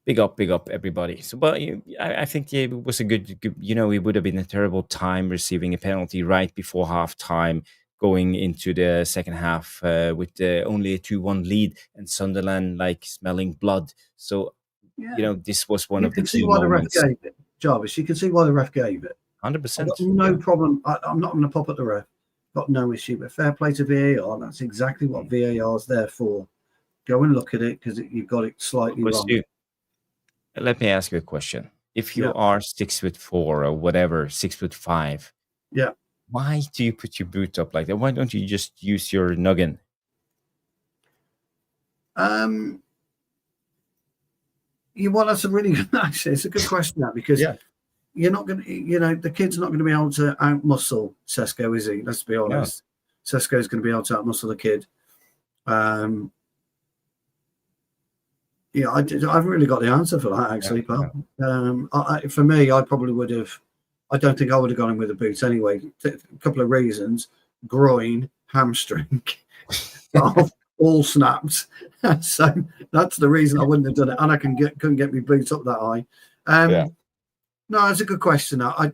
big up, everybody. So, but I think it was a good. You know, it would have been a terrible time receiving a penalty right before halftime, going into the second half with only a 2-1 lead, and Sunderland like smelling blood. So, you know, this was one of the key moments. The ref gave it, Jarvis. You can see why the ref gave it. 100%. No problem. I'm not going to pop at the ref. Got no issue, but fair play to VAR. That's exactly what VAR is there for. Go and look at it because you've got it slightly wrong. Let me ask you a question. If you are 6'4" or whatever, 6'5", why do you put your boot up like that? Why don't you just use your noggin? Well, that's a really good. Actually, it's a good question that because you're not going to, you know, the kid's not going to be able to outmuscle Sesko, is he? Let's be honest. No. Sesko's going to be able to outmuscle the kid. Yeah, I've really got the answer for that, actually, pal. For me, I probably would have. I don't think I would have gone in with a boot anyway. A couple of reasons: groin, hamstring, all snapped. So that's the reason I wouldn't have done it, and I couldn't get my boots up that high. No, it's a good question. I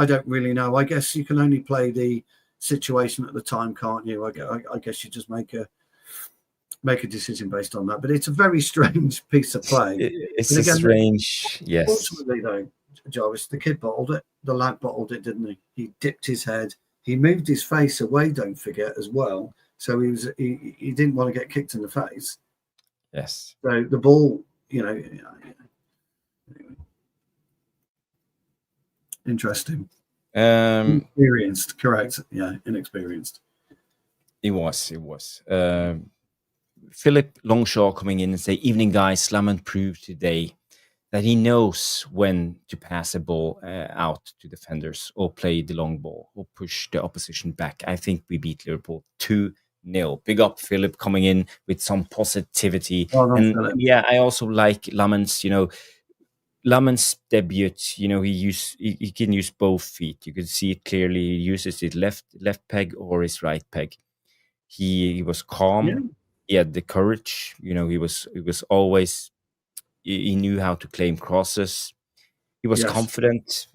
don't really know. I guess you can only play the situation at the time, can't you? I guess you just make a decision based on that. But it's a very strange piece of play. It's strange, yes. Ultimately, though, Jarvis, the kid bottled it. The lad bottled it, didn't he? He dipped his head. He moved his face away, don't forget, as well. So he didn't want to get kicked in the face. Yes. So the ball, you know... Interesting. Inexperienced, correct. Yeah, inexperienced. It was. Philip Longshaw coming in and say, "Evening, guys. Lammens proved today that he knows when to pass a ball out to defenders or play the long ball or push the opposition back. I think we beat Liverpool 2 2-0. Big up Philip coming in with some positivity. Well done, And Philip. yeah, I also like Lammens, Lammens' debut, he can use both feet. You can see it clearly. He uses his left peg or his right peg. He was Yeah. calm. He had the courage. He was always he knew how to claim crosses. He was Yes. confident,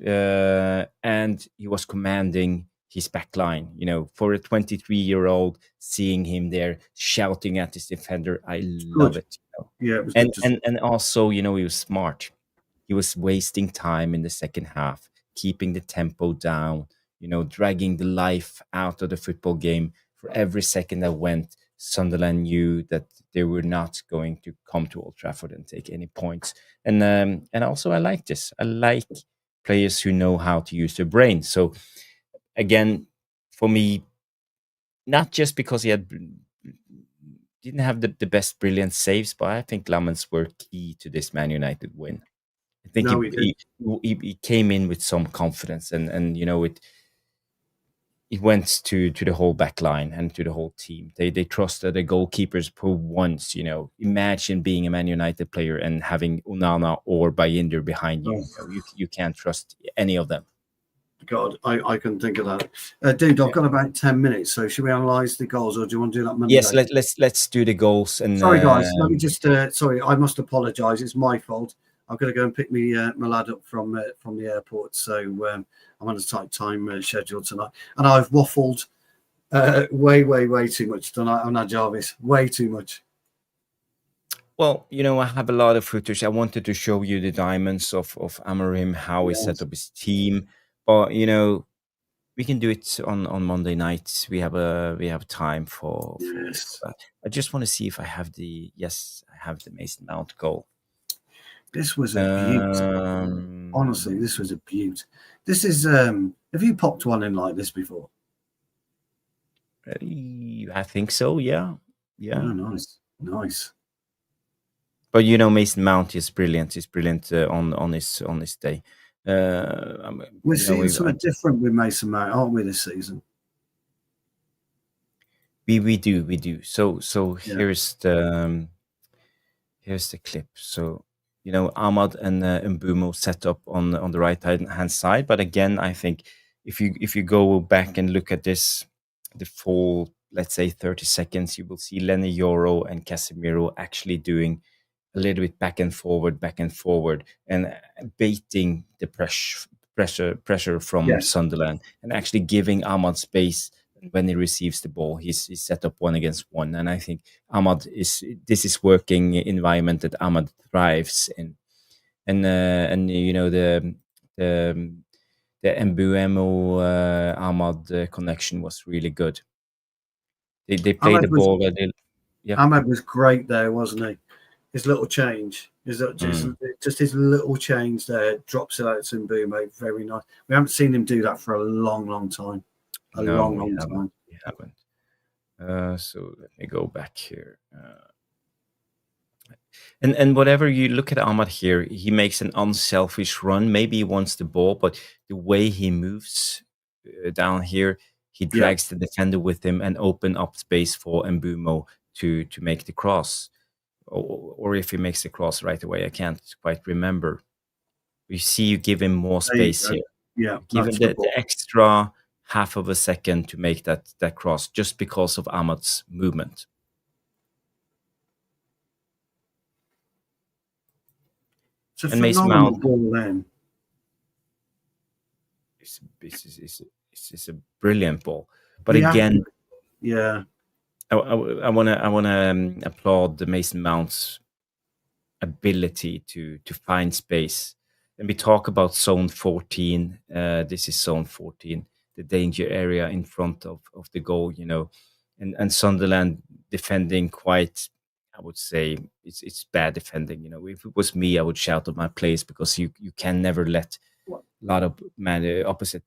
and he was commanding his back line. For a 23-year-old, seeing him there shouting at his defender, I love Good. it. Yeah, it was And good to see. and also, he was smart. He was wasting time in the second half, keeping the tempo down, dragging the life out of the football game. For every second that went, Sunderland knew that they were not going to come to Old Trafford and take any points. And also, I like this. I like players who know how to use their brain. So again, for me, not just because he didn't have the best brilliant saves, but I think Lammens were key to this Man United win. I think No, we did. he came in with some confidence, and it went to the whole back line and to the whole team. They trusted the goalkeepers for once. Imagine being a Man United player and having Onana or Bayindir behind you. Oh, You can't trust any of them. God, I can think of that. Dude, I've got about 10 minutes, so should we analyse the goals, or do you want to do that Monday? Yes, let's do the goals. And sorry, guys, let me just. Sorry, I must apologise. It's my fault. I've got to go and pick my lad up from the airport, so I'm on a tight time schedule tonight, and I've waffled way too much tonight on that, Jarvis. Way too much. Well, I have a lot of footage. I wanted to show you the diamonds of Amorim, how he set up his team. But we can do it on Monday nights. We have time for Yes. that. I just want to see if I have the I have the Mason Mount goal. This was a beaut. Honestly, this was a beaut. This is have you popped one in like this before? I think so, yeah. Oh, nice. But Mason Mount is brilliant. He's brilliant on his day. We're seeing something different with Mason Mount, aren't we, this season? We do. So here's the clip. So Ahmad and Mbumo set up on the right hand side. But again, I think if you go back and look at this, the full, let's say 30 seconds, you will see Lenny Yoro and Casemiro actually doing a little bit back and forward, and baiting the pressure from Sunderland, and actually giving Ahmad space when he receives the ball. He's set up 1-against-1, and I think this is working environment that Ahmad thrives in, and the Mbuemo Ahmad connection was really good. They played the ball. Ahmad was great there, wasn't he? His little change, just his little change there, drops it out to Mbumo. Very nice. We haven't seen him do that for a long time. Long time. We haven't. So let me go back here. And whatever you look at Ahmad here, he makes an unselfish run. Maybe he wants the ball, but the way he moves down here, he drags the defender with him and open up space for Mbumo to make the cross. Or if he makes the cross right away, I can't quite remember. You see, you give him more space here. Yeah, give him the extra half of a second to make that cross, just because of Ahmad's movement. It's a phenomenal ball then. It's a brilliant ball, but again, I want to applaud the Mason Mount's ability to find space. And we talk about zone 14. This is zone 14, the danger area in front of the goal. And Sunderland defending quite. I would say it's bad defending. If it was me, I would shout at my players, because you can never let a lot of opposite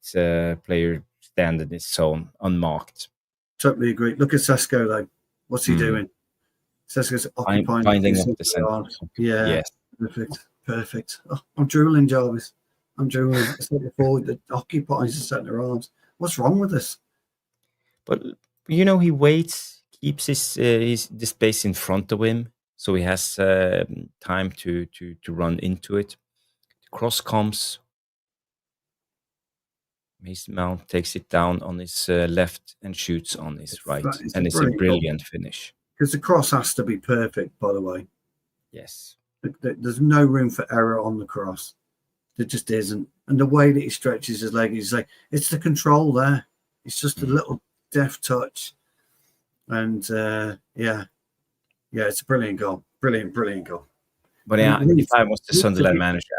player stand in this zone unmarked. Totally agree. Look at Sesko though. What's he doing? Sesko's occupying the center. Yeah. Yes. Perfect. Oh, I'm drooling, Jarvis. I'm drooling. It's like the forward that occupies the centre arms. What's wrong with this? But he waits. keeps the space in front of him, so he has time to run into it. The cross comes. Mason Mount takes it down on his left and shoots on his right, and it's a brilliant finish. Because the cross has to be perfect, by the way. Yes. There's no room for error on the cross. There just isn't. And the way that he stretches his leg, he's like, it's the control there. It's just a little deft touch. And it's a brilliant goal. Brilliant goal. But if I was the Sunderland manager,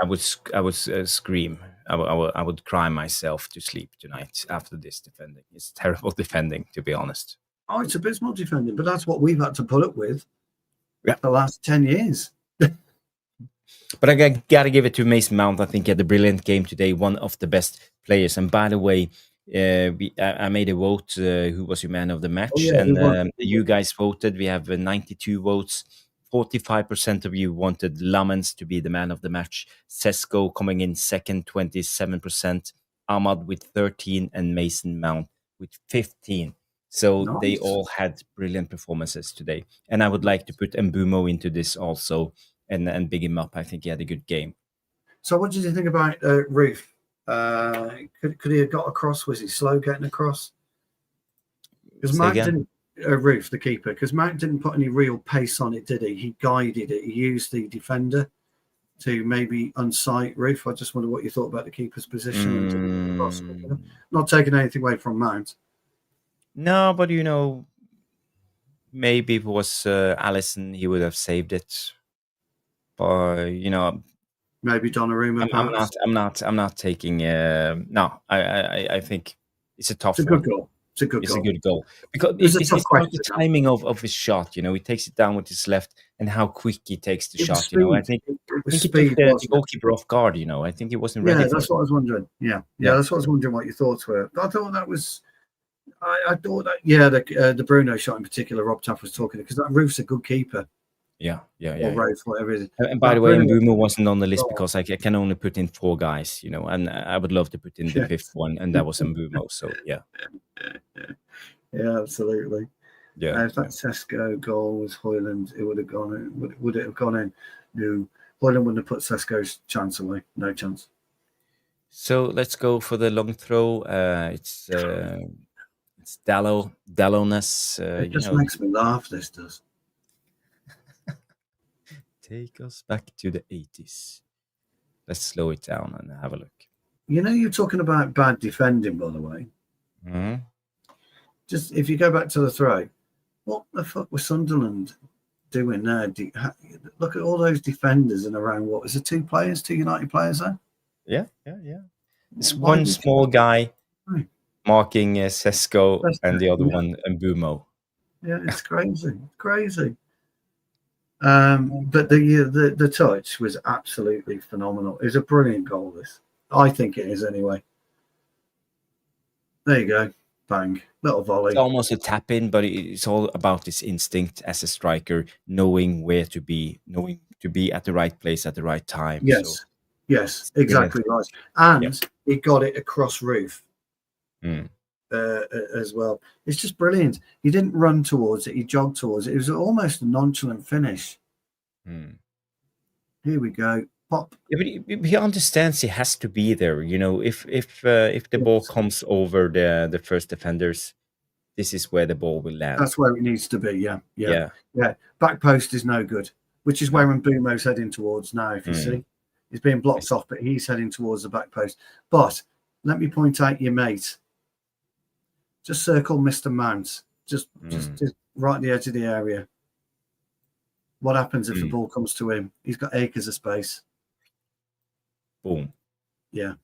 I would scream. I would cry myself to sleep tonight after this defending. It's terrible defending, to be honest. Oh, it's abysmal defending, but that's what we've had to put up with the last 10 years. But I got to give it to Mason Mount. I think he had a brilliant game today, one of the best players. And by the way, I made a vote who was your man of the match. You guys voted. We have 92 votes. 45% of you wanted Lammens to be the man of the match. Sesko coming in second, 27%. Ahmad with 13 and Mason Mount with 15. So They all had brilliant performances today. And I would like to put Mbumo into this also and big him up. I think he had a good game. So what did you think about Roof? Could he have got across? Was he slow getting across? Because Mount didn't. Roof, the keeper, because Mount didn't put any real pace on it, did he? He guided it. He used the defender to maybe unsight Roof. I just wonder what you thought about the keeper's position. Not taking anything away from Mount. No, but maybe if it was Alisson, he would have saved it. But maybe Donnarumma. I'm not taking. No, I think it's a tough. It's a good goal. It's a good goal because it's about the timing of his shot. He takes it down with his left and how quick he takes the shot. I think he took the goalkeeper off guard. I think he wasn't ready. Yeah, that's what I was wondering. Yeah, that's what I was wondering what your thoughts were. But I thought that was. I thought that the Bruno shot in particular. Rob Taff was talking because that Roof's a good keeper. Yeah. Or Roof, whatever it is. And by the way, Mbumo wasn't on the list because I can only put in 4 guys, and I would love to put in the 5th one, and that was Mbumo. So yeah, absolutely. Yeah. If that Sesko goal was Højlund, it would have gone in. Would it have gone in? No, Højlund wouldn't have put Sesko's chance away. No chance. So let's go for the long throw. It's Dallowness. It just makes me laugh. This does. Take us back to the 80s. Let's slow it down and have a look. You're talking about bad defending, by the way. Mm-hmm. Just if you go back to the throw, what the fuck was Sunderland doing there? Look at all those defenders and around. What was it? 2 United players there? Yeah. It's one small guy marking Sesko and the other one Mbumo. Yeah, it's crazy. But the touch was absolutely phenomenal. It was a brilliant goal. This, I think it is anyway. There you go, bang, little volley. It's almost a tap in, but it's all about this instinct as a striker, knowing where to be, knowing to be at the right place at the right time. Yes, exactly right. And he got it across Roof as well. It's just brilliant. He didn't run towards it; he jogged towards it. It was almost a nonchalant finish. Here we go. Pop. Yeah, but he understands he has to be there. If the ball comes over the first defenders, this is where the ball will land. That's where it needs to be. Yeah. Back post is no good, which is where Mbumo's heading towards now. If you see, he's being blocked off, but he's heading towards the back post. But let me point out your mate. Just circle Mr. Mount. Just right at the edge of the area. What happens if the ball comes to him? He's got acres of space. Boom. Yeah,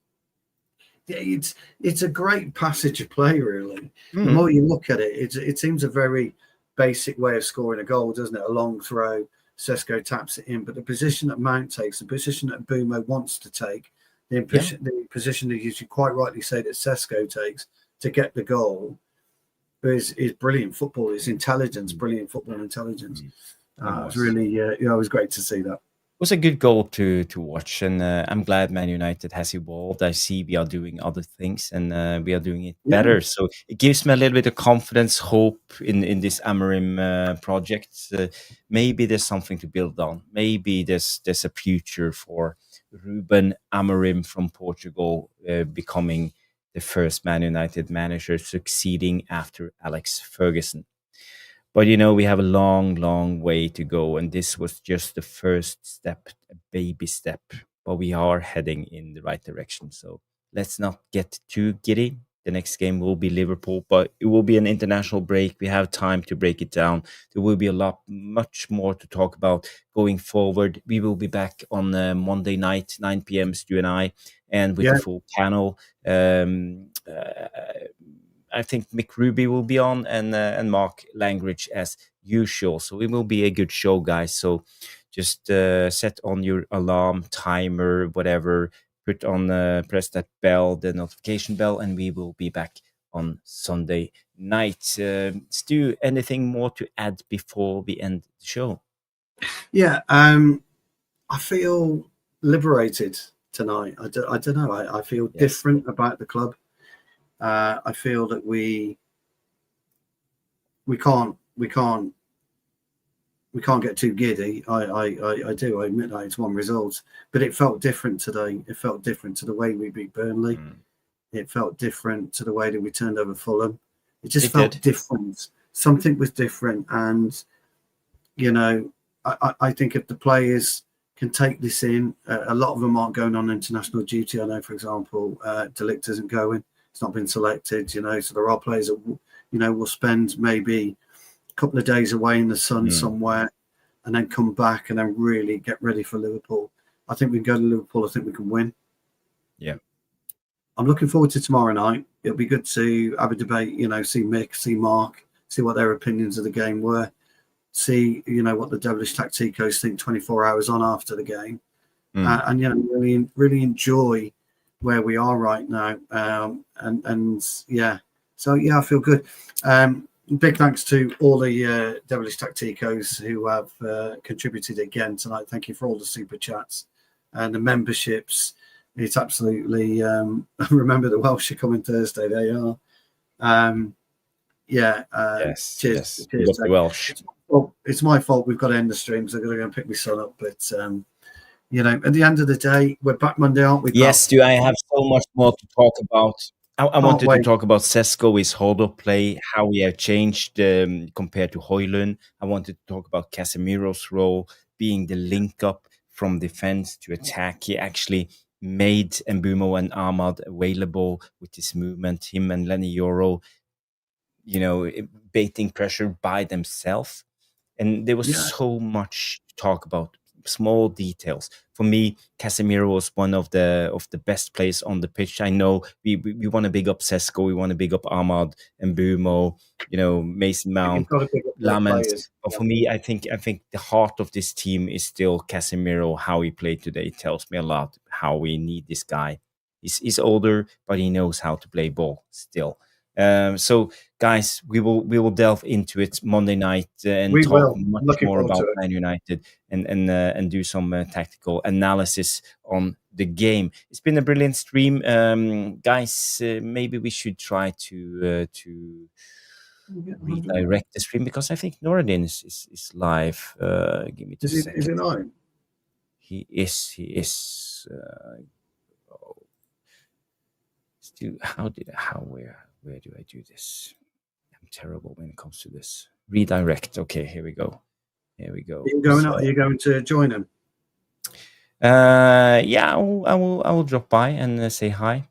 it's a great passage of play, really. The more you look at it, it seems a very basic way of scoring a goal, doesn't it? A long throw, Sesko taps it in, but the position that Mount takes, the position that Mbumo wants to take, the position that you quite rightly say that Sesko takes to get the goal is brilliant football. It's intelligence, brilliant football intelligence. It was really, it was great to see that. was a good goal to watch, and I'm glad Man United has evolved. I see we are doing other things, and we are doing it Yeah, better. So it gives me a little bit of confidence, hope in this Amorim project. Maybe there's something to build on. Maybe there's a future for Ruben Amorim from Portugal becoming the first Man United manager, succeeding after Alex Ferguson. But we have a long, long way to go, and this was just the first step, a baby step. But we are heading in the right direction. So let's not get too giddy. The next game will be Liverpool, but it will be an international break. We have time to break it down. There will be much more to talk about going forward. We will be back on Monday night, 9 p.m. Stu and I, and with the yeah, full panel. I think Mick Ruby will be on, and Mark Langridge as usual. So it will be a good show, guys. So just set on your alarm timer, whatever. Put on press that bell, the notification bell, and we will be back on Sunday night. Stu, anything more to add before we end the show? yeah. I feel liberated tonight. I don't know. I feel Yes. different about the club. I feel that we can't get too giddy. I do. I admit that it's one result, but it felt different today. It felt different to the way we beat Burnley. It felt different to the way that we turned over Fulham. It just felt different. Something was different, and I think if the players can take this in, a lot of them aren't going on international duty. I know, for example, De Ligt isn't going. It's not been selected. So there are players that will spend maybe a couple of days away in the sun somewhere, and then come back and then really get ready for Liverpool. I think we can go to Liverpool. I think we can win. Yeah. I'm looking forward to tomorrow night. It'll be good to have a debate, see Mick, see Mark, see what their opinions of the game were, see, what the devilish tacticos think 24 hours on after the game. And, really, really enjoy where we are right now. So, I feel good. Big thanks to all the devilish tacticos who have contributed again tonight. Thank you for all the super chats and the memberships. It's absolutely remember the Welsh are coming Thursday. They are. Yes. Cheers. Cheers. The Welsh. Well, it's my fault. We've got to end the stream, so I'm going to go and pick my son up. But at the end of the day, we're back Monday, aren't we? Yes, do I have so much more to talk about? I wanted to talk about Sesko, his hold-up play, how we have changed compared to Højlund. I wanted to talk about Casemiro's role, being the link-up from defense to attack. He actually made Mbumo and Ahmad available with his movement, him and Lenny Yoro, baiting pressure by themselves. And there was so much to talk about, small details. For me, Casemiro was one of the best players on the pitch. I know we want to big up Sesko, we want to big up Ahmad and Mbumo, Mason Mount, Lammens. But for me, I think the heart of this team is still Casemiro. How he played today tells me a lot. How we need this guy. He's older, but he knows how to play ball still. So, guys, we will delve into it Monday night and talk much more about Man United and do some tactical analysis on the game. It's been a brilliant stream, guys. Maybe we should try to redirect the stream because I think Noradin is live. Give me just a second. Is it on? He is. Where do I do this? I'm terrible when it comes to this. Redirect. Okay, here we go. Are you going to join him? Yeah, I will drop by and say hi.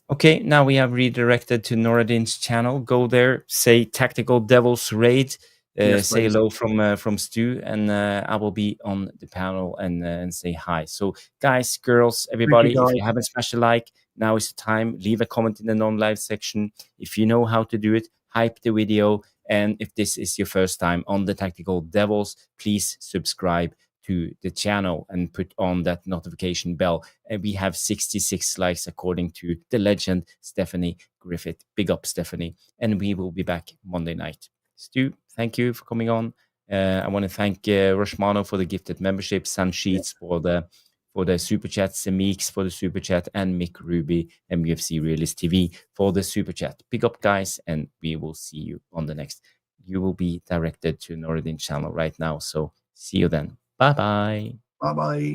Okay, now we have redirected to Noradin's channel. Go there, say Tactical Devils Raid. Say hello from Stu, and I will be on the panel and say hi. So, guys, girls, everybody, if you haven't smashed a like, now is the time. Leave a comment in the non-live section. If you know how to do it, hype the video. And if this is your first time on the Tactical Devils, please subscribe to the channel and put on that notification bell. And we have 66 likes according to the legend Stephanie Griffith. Big up, Stephanie. And we will be back Monday night. Stu, thank you for coming on. I want to thank Roshmano for the gifted membership, Sun Sheets for the super chat, Semix for the super chat, and Mick Ruby, MUFC Realist TV for the super chat. Pick up, guys, and we will see you on the next. You will be directed to Noradin channel right now, so see you then. Bye bye. Bye bye.